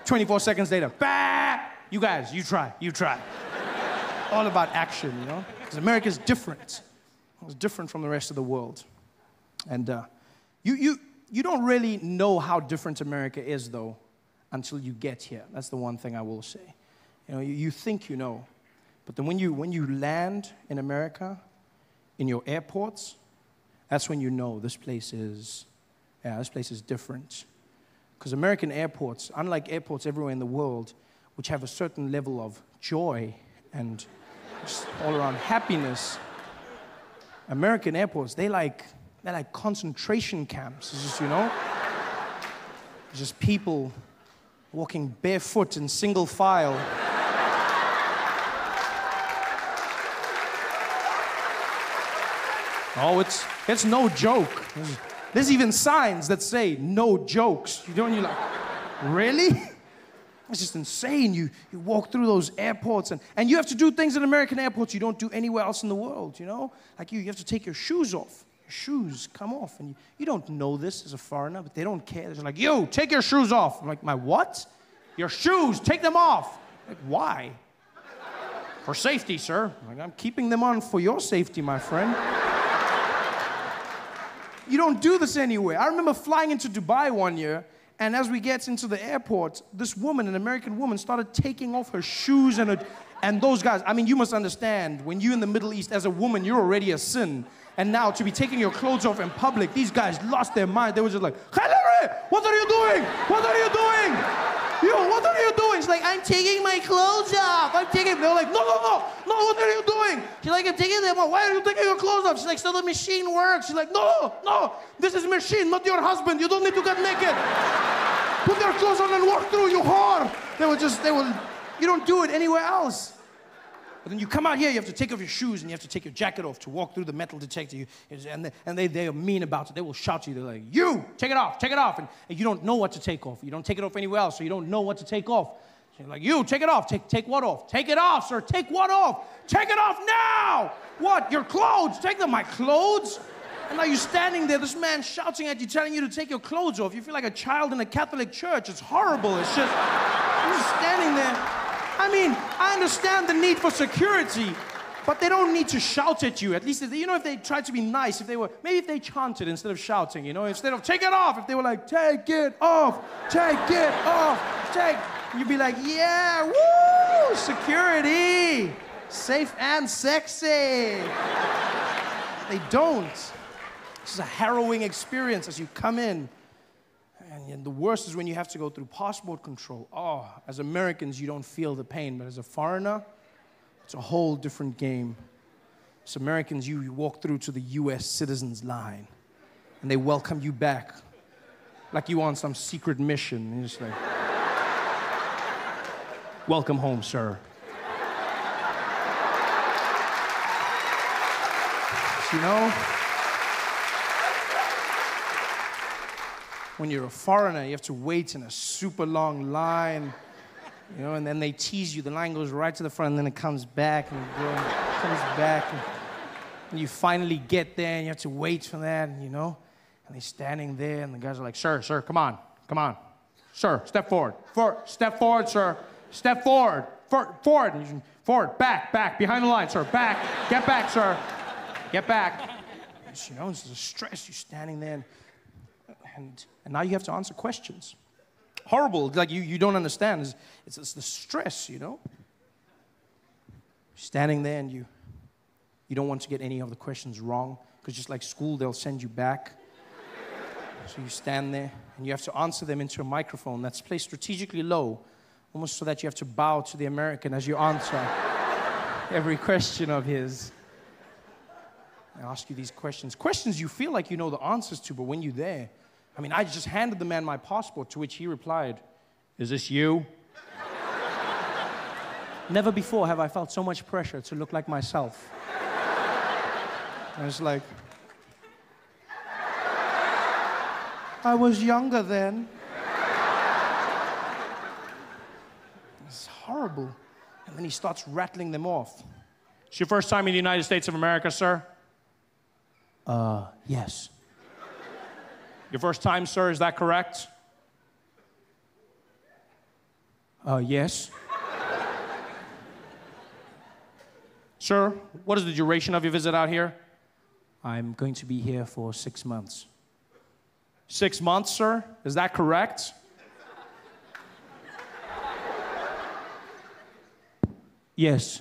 24 seconds later, bah! You guys, you try. All about action, you know? Because America's different. It's different from the rest of the world. And you don't really know how different America is, though, until you get here. That's the one thing I will say. You know, you think you know. But then when you land in America, in your airports, that's when you know this place is different. Because American airports, unlike airports everywhere in the world, which have a certain level of joy and just all-around happiness, American airports, they're like concentration camps. It's just, you know, it's just people walking barefoot in single file. Oh, it's no joke. There's even signs that say, no jokes. You're like, really? It's just insane. You walk through those airports, and you have to do things in American airports you don't do anywhere else in the world, you know? Like you have to take your shoes off. Your shoes come off, and you don't know this as a foreigner, but they don't care. They're like, you, take your shoes off. I'm like, my what? Your shoes, take them off. Like, why? For safety, sir. I'm like, I'm keeping them on for your safety, my friend. You don't do this anywhere. I remember flying into Dubai one year, and as we get into the airport, this woman, an American woman, started taking off her shoes and those guys. I mean, you must understand, when you're in the Middle East, as a woman, you're already a sin. And now to be taking your clothes off in public, these guys lost their mind. They were just like, Hillary, what are you doing? What are you doing? Yo, what are you doing? She's like, I'm taking my clothes off. They're like, no, what are you doing? She's like, I'm taking them off. Why are you taking your clothes off? She's like, so the machine works. She's like, no, this is a machine, not your husband. You don't need to get naked. Put your clothes on and walk through, you whore. You don't do it anywhere else. But then you come out here, you have to take off your shoes and you have to take your jacket off to walk through the metal detector. And they are mean about it. They will shout to you. They're like, you, take it off. And you don't know what to take off. You don't take it off anywhere else, so you don't know what to take off. So you're like, you, take it off. Take what off? Take it off, sir. Take what off? Take it off now. What? Your clothes. Take them. My clothes? And now you're standing there, this man shouting at you, telling you to take your clothes off. You feel like a child in a Catholic church. It's horrible. It's just, you're just standing there. I mean, I understand the need for security, but they don't need to shout at you. At least, if they tried to be nice, maybe if they chanted instead of shouting, instead of take it off, if they were like, take it off, you'd be like, yeah, woo, security, safe and sexy. They don't. This is a harrowing experience as you come in. And the worst is when you have to go through passport control. Oh, as Americans, you don't feel the pain. But as a foreigner, it's a whole different game. As Americans, you walk through to the U.S. citizens line, and they welcome you back like you on some secret mission. And you're just like, welcome home, sir. You know? When you're a foreigner, you have to wait in a super long line, and then they tease you. The line goes right to the front, and then it comes back, and and you finally get there, and you have to wait for that, and they're standing there, and the guys are like, sir, come on. Sir, step forward. Step forward, sir. Step forward. Forward. And forward, back, behind the line, sir. Back. Get back, sir. Get back. It's a stress. You're standing there, and now you have to answer questions. Horrible, like you don't understand. It's the stress, Standing there and you don't want to get any of the questions wrong, because just like school, they'll send you back. So you stand there, and you have to answer them into a microphone that's placed strategically low, almost so that you have to bow to the American as you answer every question of his. I ask you these questions you feel like you know the answers to, but when you're there, I mean, I just handed the man my passport, to which he replied, "Is this you?" Never before have I felt so much pressure to look like myself. I was like, I was younger then. It's horrible. And then he starts rattling them off. It's your first time in the United States of America, sir? Yes. Your first time, sir, is that correct? Yes. Sir, what is the duration of your visit out here? I'm going to be here for 6 months. 6 months, sir? Is that correct? Yes.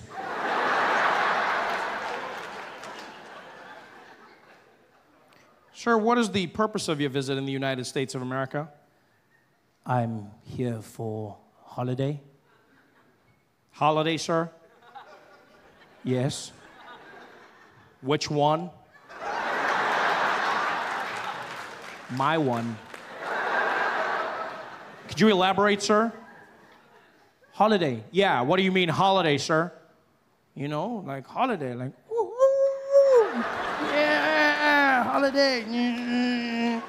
Sir, what is the purpose of your visit in the United States of America? I'm here for holiday. Holiday, sir? Yes. Which one? My one. Could you elaborate, sir? Holiday. Yeah, what do you mean holiday, sir? You know, like holiday, like, woo, woo, woo. Yeah, holiday. Yeah.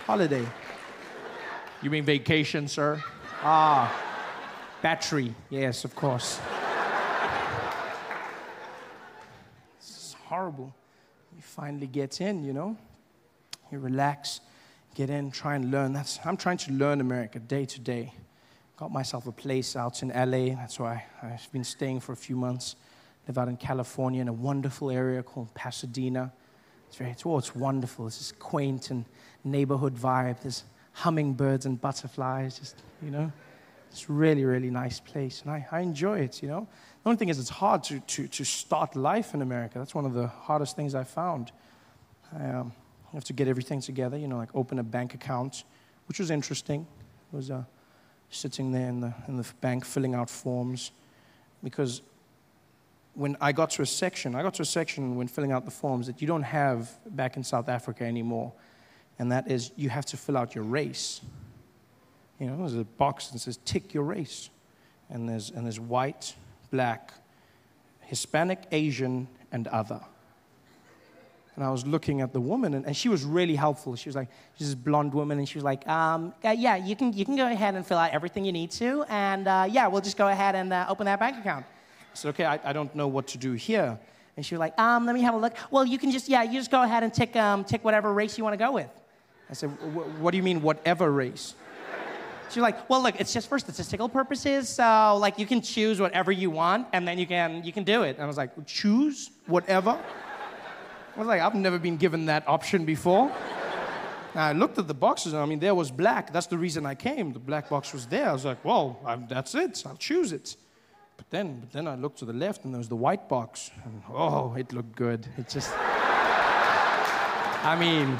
Holiday. You mean vacation, sir? Ah, battery. Yes, of course. It's horrible. You finally get in, you know? You relax, get in, try and learn. I'm trying to learn America day to day. Got myself a place out in LA. That's why I've been staying for a few months. Live out in California in a wonderful area called Pasadena. It's wonderful. It's this quaint and neighborhood vibe. There's hummingbirds and butterflies, just, you know. It's really, really nice place, and I enjoy it, you know. The only thing is it's hard to start life in America. That's one of the hardest things I found. You have to get everything together, you know, like open a bank account, which was interesting. It was sitting there in the bank filling out forms, because when I got to a section when filling out the forms that you don't have back in South Africa anymore, and that is you have to fill out your race. You know, there's a box that says tick your race, and there's white, black, Hispanic, Asian, and other. And I was looking at the woman, and she was really helpful. She was like, she's this blonde woman, and she was like, yeah, you can go ahead and fill out everything you need to, and yeah, we'll just go ahead and open that bank account. I said, okay, I don't know what to do here. And she was like, let me have a look. Well, you just go ahead and tick whatever race you want to go with. I said, what do you mean, whatever race? She was like, well, look, it's just for statistical purposes, so like you can choose whatever you want, and then you can do it. And I was like, choose whatever? I was like, I've never been given that option before. And I looked at the boxes, and I mean, there was black. That's the reason I came. The black box was there. I was like, well, that's it. I'll choose it. But then I looked to the left, and there was the white box. And oh, it looked good. It just, I mean,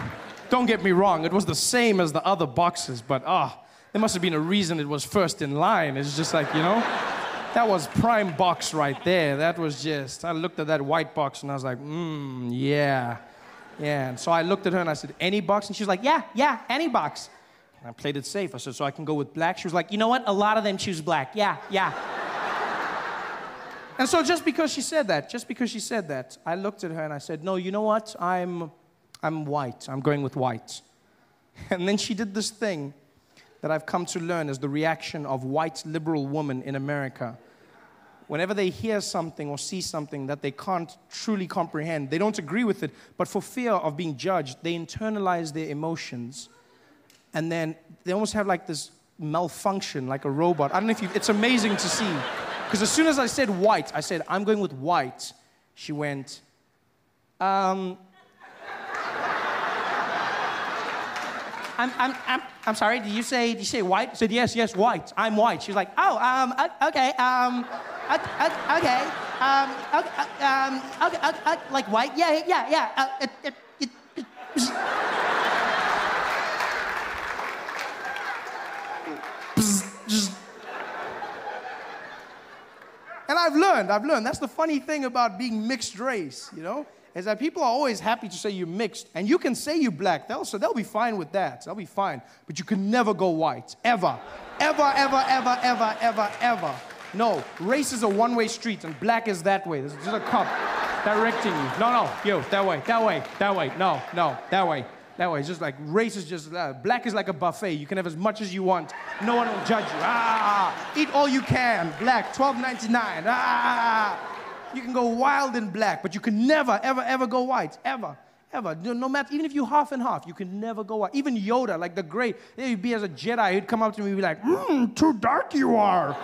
don't get me wrong. It was the same as the other boxes, but there must have been a reason it was first in line. It's just like, you know, that was prime box right there. That was just, I looked at that white box, and I was like, yeah. Yeah, and so I looked at her, and I said, any box? And she was like, yeah, any box. And I played it safe. I said, so I can go with black? She was like, you know what? A lot of them choose black. Yeah. And so just because she said that, I looked at her and I said, no, you know what? I'm white. I'm going with white. And then she did this thing that I've come to learn as the reaction of white liberal women in America. Whenever they hear something or see something that they can't truly comprehend, they don't agree with it, but for fear of being judged, they internalize their emotions. And then they almost have like this malfunction, like a robot. I don't know if it's amazing to see. Because as soon as I said white, I said, I'm going with white. She went, I'm sorry, did you say white? I said, yes, white. I'm white. She was like, oh, okay, okay. Like white? Yeah. And I've learned. That's the funny thing about being mixed race, you know, is that people are always happy to say you're mixed. And you can say you're black, they'll be fine with that. They'll be fine. But you can never go white, ever. Ever. No, race is a one-way street and black is that way. There's just a cop directing you. No, you, that way. No, that way. It's just like, race is just, black is like a buffet. You can have as much as you want. No one will judge you. Eat all you can. Black, $12.99. You can go wild in black, but you can never, ever go white. Ever. No matter, even if you're half and half, you can never go white. Even Yoda, like the great, he'd be as a Jedi, he'd come up to me and be like, too dark you are.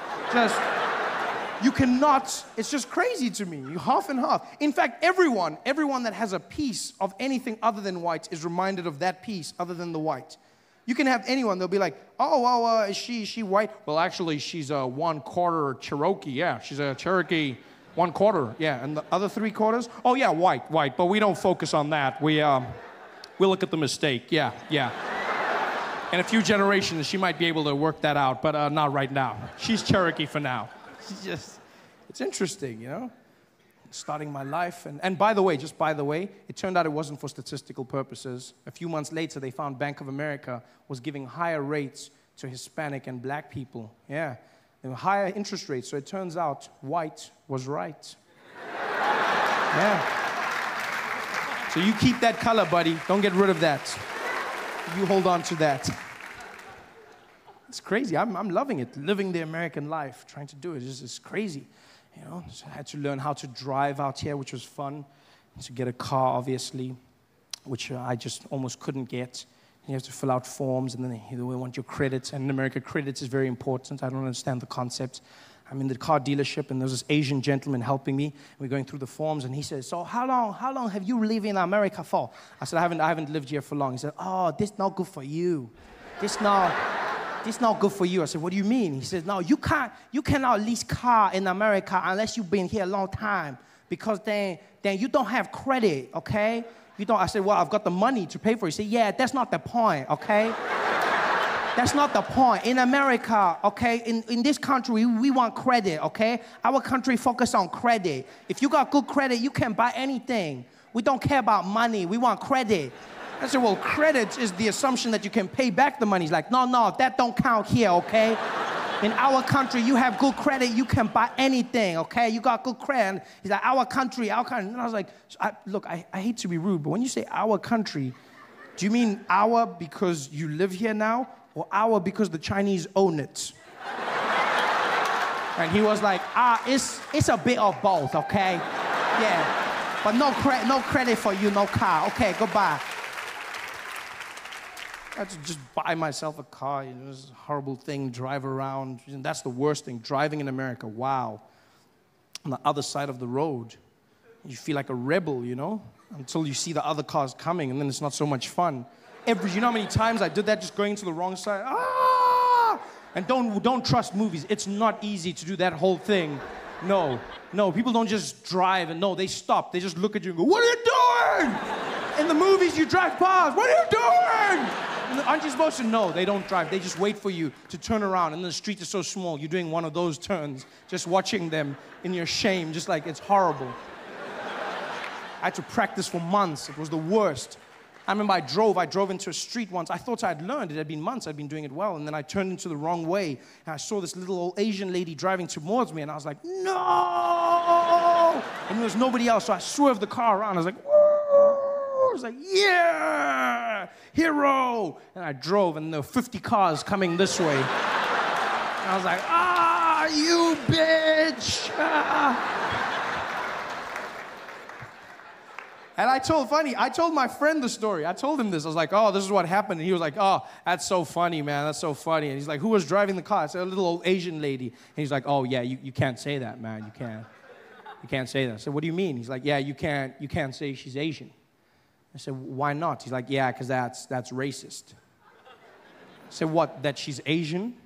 You cannot, it's just crazy to me. You half and half. In fact, everyone that has a piece of anything other than white is reminded of that piece other than the white. You can have anyone, they'll be like, is she white? Well, actually, she's a 1/4 Cherokee. Yeah, she's a Cherokee 1/4. Yeah, and the other 3/4? Oh, yeah, white. But we don't focus on that. We look at the mistake. Yeah. In a few generations, she might be able to work that out, but not right now. She's Cherokee for now. It's interesting, you know, starting my life. And by the way, it turned out it wasn't for statistical purposes. A few months later, they found Bank of America was giving higher rates to Hispanic and black people. Yeah, there were higher interest rates, so it turns out white was right. Yeah. So you keep that color, buddy. Don't get rid of that. You hold on to that. It's crazy. I'm loving it. Living the American life, trying to do it. It's crazy. You know, so I had to learn how to drive out here, which was fun. To get a car, obviously, which I just almost couldn't get. You have to fill out forms, and then they want your credits. And in America, credits is very important. I don't understand the concept. I'm in the car dealership, and there's this Asian gentleman helping me. We're going through the forms, and he says, "So how long have you lived in America for?" I said, I haven't lived here for long. He said, "Oh, this not good for you. This not good for you." I said, "What do you mean?" He says, "No, you cannot lease car in America unless you've been here a long time, because then you don't have credit, okay? You don't." I said, "Well, I've got the money to pay for it." He said, "Yeah, that's not the point, okay? That's not the point. In America, okay, in this country, we want credit, okay? Our country focus on credit. If you got good credit, you can buy anything. We don't care about money. We want credit." I said, "Well, credit is the assumption that you can pay back the money." He's like, no, that don't count here, okay? In our country, you have good credit, you can buy anything, okay? You got good credit. He's like, our country. And I was like, look, I hate to be rude, but when you say our country, do you mean our because you live here now, or our because the Chinese own it? And he was like, it's a bit of both, okay? Yeah, but no credit for you, no car. Okay, goodbye. I had to just buy myself a car, you know, this is a horrible thing, drive around. And that's the worst thing, driving in America, wow. On the other side of the road, you feel like a rebel, you know, until you see the other cars coming, and then it's not so much fun. You know how many times I did that, just going to the wrong side? And don't trust movies. It's not easy to do that whole thing. No, people don't just drive, and no, they stop. They just look at you and go, "What are you doing?" In the movies, you drive past. "What are you doing?" Aren't you supposed to? No, they don't drive. They just wait for you to turn around, and the street is so small. You're doing one of those turns, just watching them in your shame, just like it's horrible. I had to practice for months. It was the worst. I remember I drove into a street once. I thought I'd learned. It had been months. I'd been doing it well, and then I turned into the wrong way, and I saw this little old Asian lady driving towards me, and I was like, "No!" And there was nobody else, so I swerved the car around. I was like, "Whoa!" I was like, "Yeah! Hero!" And I drove, and there were 50 cars coming this way. And I was like, "You bitch!" And I told my friend the story. I told him this. I was like, "Oh, this is what happened." And he was like, "Oh, that's so funny, man. That's so funny." And he's like, "Who was driving the car?" I said, "A little old Asian lady." And he's like, "Oh, yeah, you can't say that, man. You can't say that." I said, "What do you mean?" He's like, "Yeah, you can't say she's Asian." I said, "Why not?" He's like, "Yeah, because that's racist." I said, "What, that she's Asian?"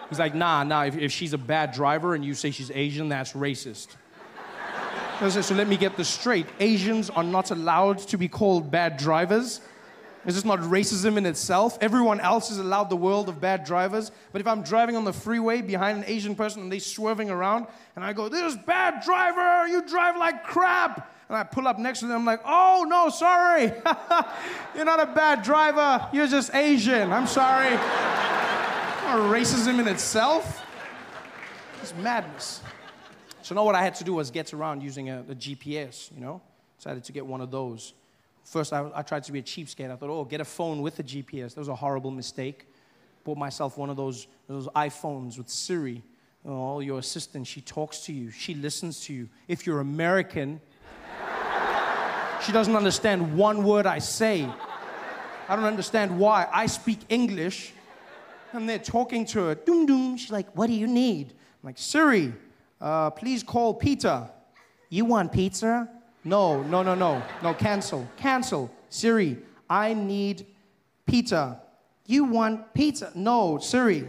He's like, nah, if she's a bad driver and you say she's Asian, that's racist. So let me get this straight. Asians are not allowed to be called bad drivers. Is this not racism in itself? Everyone else is allowed the world of bad drivers. But if I'm driving on the freeway behind an Asian person and they're swerving around, and I go, "This bad driver, you drive like crap." And I pull up next to them, I'm like, "Oh, no, sorry. You're not a bad driver. You're just Asian. I'm sorry." Racism in itself. It's madness. So now what I had to do was get around using a GPS, you know? Decided to get one of those. First, I tried to be a cheapskate. I thought, oh, get a phone with a GPS. That was a horrible mistake. Bought myself one of those iPhones with Siri. Oh, your assistant, she talks to you. She listens to you. If you're American, she doesn't understand one word I say. I don't understand why. I speak English, and they're talking to her. Doom, doom. She's like, "What do you need?" I'm like, "Siri, please call Peter." "You want pizza?" No, cancel. "Siri, I need pizza." "You want pizza?" "No, Siri,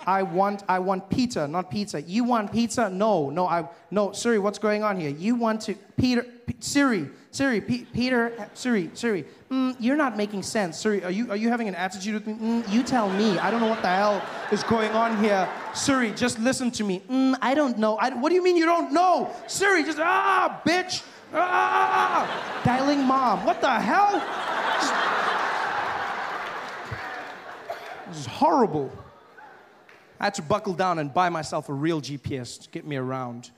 I want pizza, not pizza." "You want pizza?" No, Siri, what's going on here?" "You want to, Siri, Peter, Siri, you're not making sense. Siri, are you having an attitude with me? You tell me. I don't know what the hell is going on here. Siri, just listen to me. I don't know. What do you mean you don't know? Siri, just, bitch. Dialing mom. What the hell? This is horrible. I had to buckle down and buy myself a real GPS to get me around,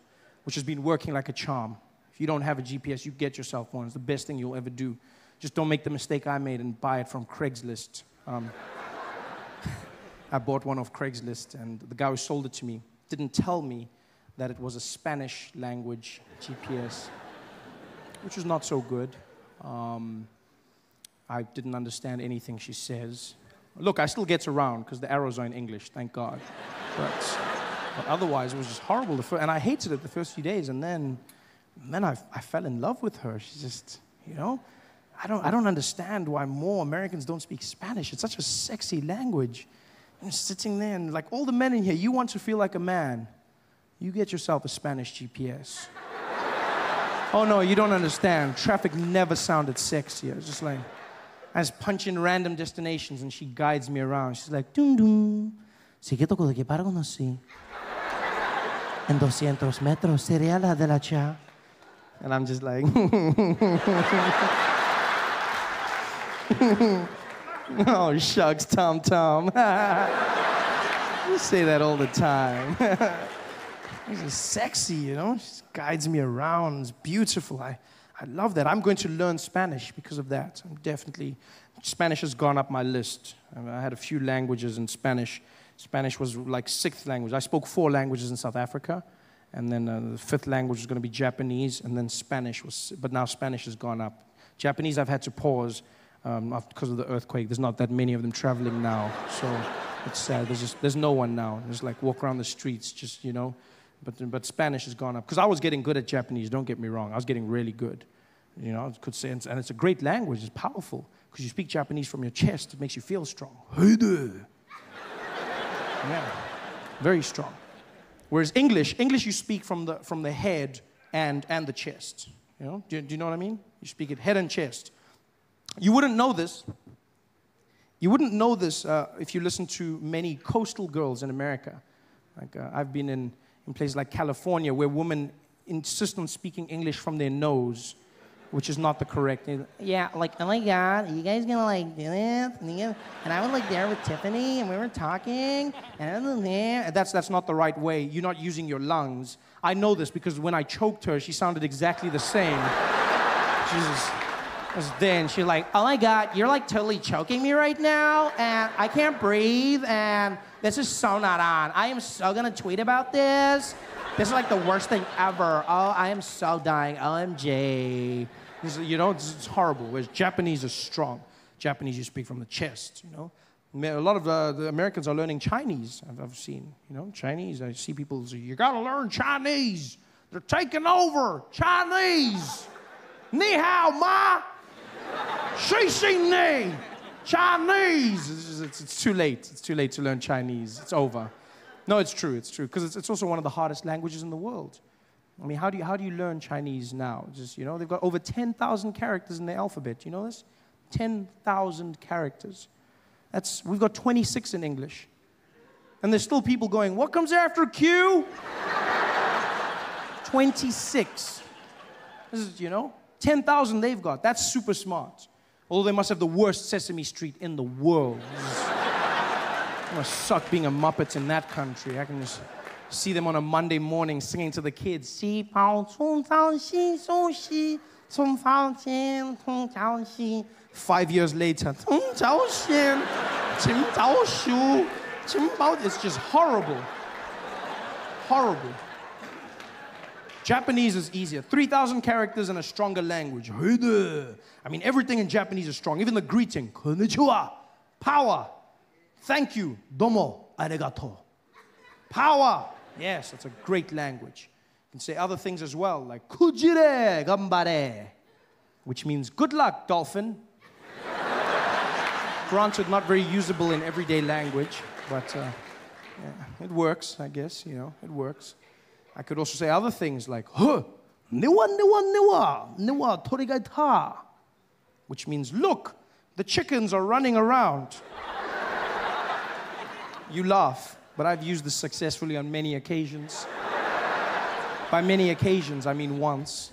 which has been working like a charm. If you don't have a GPS, you get yourself one. It's the best thing you'll ever do. Just don't make the mistake I made and buy it from Craigslist. I bought one off Craigslist, and the guy who sold it to me didn't tell me that it was a Spanish language GPS, which was not so good. I didn't understand anything she says. Look, I still get around because the arrows are in English, thank God. But otherwise, it was just horrible. And I hated it the first few days, and then I fell in love with her. She's just, you know, I don't understand why more Americans don't speak Spanish. It's such a sexy language. I'm sitting there, and like all the men in here, you want to feel like a man. You get yourself a Spanish GPS. Oh no, you don't understand. Traffic never sounded sexier. It's just like, I just punch in random destinations and she guides me around. She's like, "Dum dum. Si que toco de que para conocí. En 200 metros sería la de la cha." And I'm just like, "Oh, shucks, Tom. You say that all the time." This is sexy, you know? She guides me around. It's beautiful. I love that. I'm going to learn Spanish because of that. Spanish has gone up my list. I had a few languages in Spanish. Spanish was like 6th language. I spoke 4 languages in South Africa. And then the 5th language was going to be Japanese. And then Spanish was, but now Spanish has gone up. Japanese I've had to pause because of the earthquake. There's not that many of them traveling now. So it's sad. There's no one now. Just like walk around the streets, just, you know. But Spanish has gone up. Because I was getting good at Japanese, don't get me wrong. I was getting really good. You know, I could say, and it's a great language. It's powerful. Because you speak Japanese from your chest, it makes you feel strong. Hey there. Yeah, very strong. Whereas English you speak from the head and the chest. You know, do you know what I mean? You speak it head and chest. You wouldn't know this. You wouldn't know this if you listen to many coastal girls in America. Like I've been in places like California where women insist on speaking English from their nose, which is not the correct. Yeah, like, "Oh my God, are you guys gonna like do this?" And I was like there with Tiffany, and we were talking, and that's not the right way. You're not using your lungs. I know this because when I choked her, she sounded exactly the same. Jesus. Then she's like, "Oh my God, you're like totally choking me right now, and I can't breathe, and this is so not on. I am so gonna tweet about this. This is like the worst thing ever. Oh, I am so dying. OMG." You know, it's horrible. Whereas Japanese is strong. Japanese, you speak from the chest, you know. A lot of the Americans are learning Chinese, I've seen. You know, Chinese, I see people say, "You gotta learn Chinese. They're taking over. Chinese. Ni hao ma. Shi shi ni. Chinese." It's too late. It's too late to learn Chinese. It's over. No, it's true. It's true. Because it's also one of the hardest languages in the world. I mean, how do you learn Chinese now? Just, they've got over 10,000 characters in the alphabet. You know this? 10,000 characters. We've got 26 in English. And there's still people going, what comes after Q? 26. This is, 10,000 they've got. That's super smart. Although they must have the worst Sesame Street in the world. It must suck being a Muppet in that country. I can just see them on a Monday morning singing to the kids. 5 years later, it's just horrible. Horrible. Japanese is easier. 3,000 characters and a stronger language. I mean, everything in Japanese is strong. Even the greeting. Konnichiwa. Power. Thank you. Domo. Arigato. Power. Yes, that's a great language. You can say other things as well, like kujire gambare, which means good luck, dolphin. Granted, not very usable in everyday language, but it works, I guess, it works. I could also say other things like, niwa torigaita, which means, look, the chickens are running around. You laugh, but I've used this successfully on many occasions. By many occasions, I mean once.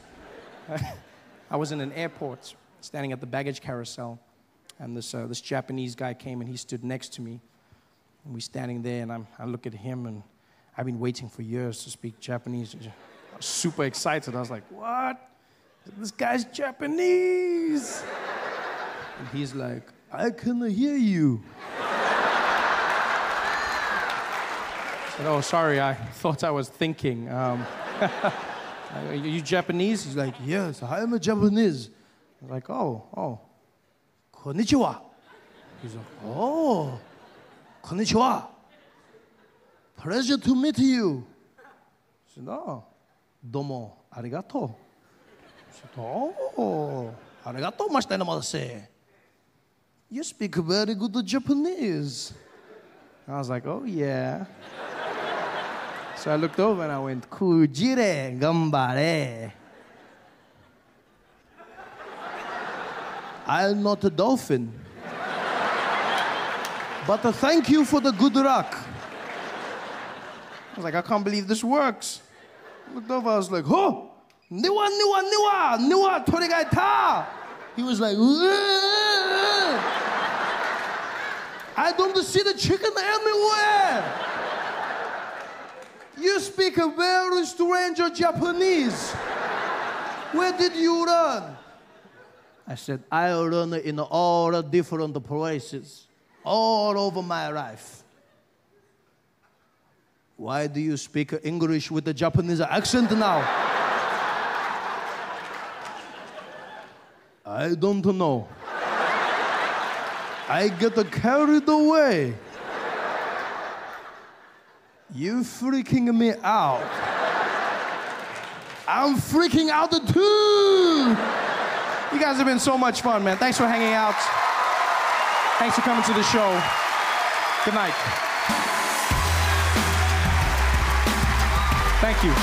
I was in an airport, standing at the baggage carousel, and this Japanese guy came and he stood next to me. And we're standing there, and I look at him, and I've been waiting for years to speak Japanese. I was super excited. I was like, what? This guy's Japanese. And he's like, I can hear you. I said, oh, sorry, I thought I was thinking. Are you Japanese? He's like, yes, I am a Japanese. I was like, oh, konnichiwa. He's like, oh, konnichiwa. Pleasure to meet you. I said, oh, domo arigato. I said, oh, arigato mashita. You speak very good Japanese. I was like, oh, yeah. So I looked over and I went, kujire gambare. I'm not a dolphin. But thank you for the good luck. I was like, I can't believe this works. I looked over, I was like, oh, niwa torigaita. He was like, I don't see the chicken everywhere. You speak a very strange Japanese. Where did you learn? I said, I learned in all different places, all over my life. Why do you speak English with a Japanese accent now? I don't know. I get carried away. You freaking me out. I'm freaking out too. You guys have been so much fun, man. Thanks for hanging out. Thanks for coming to the show. Good night. Thank you.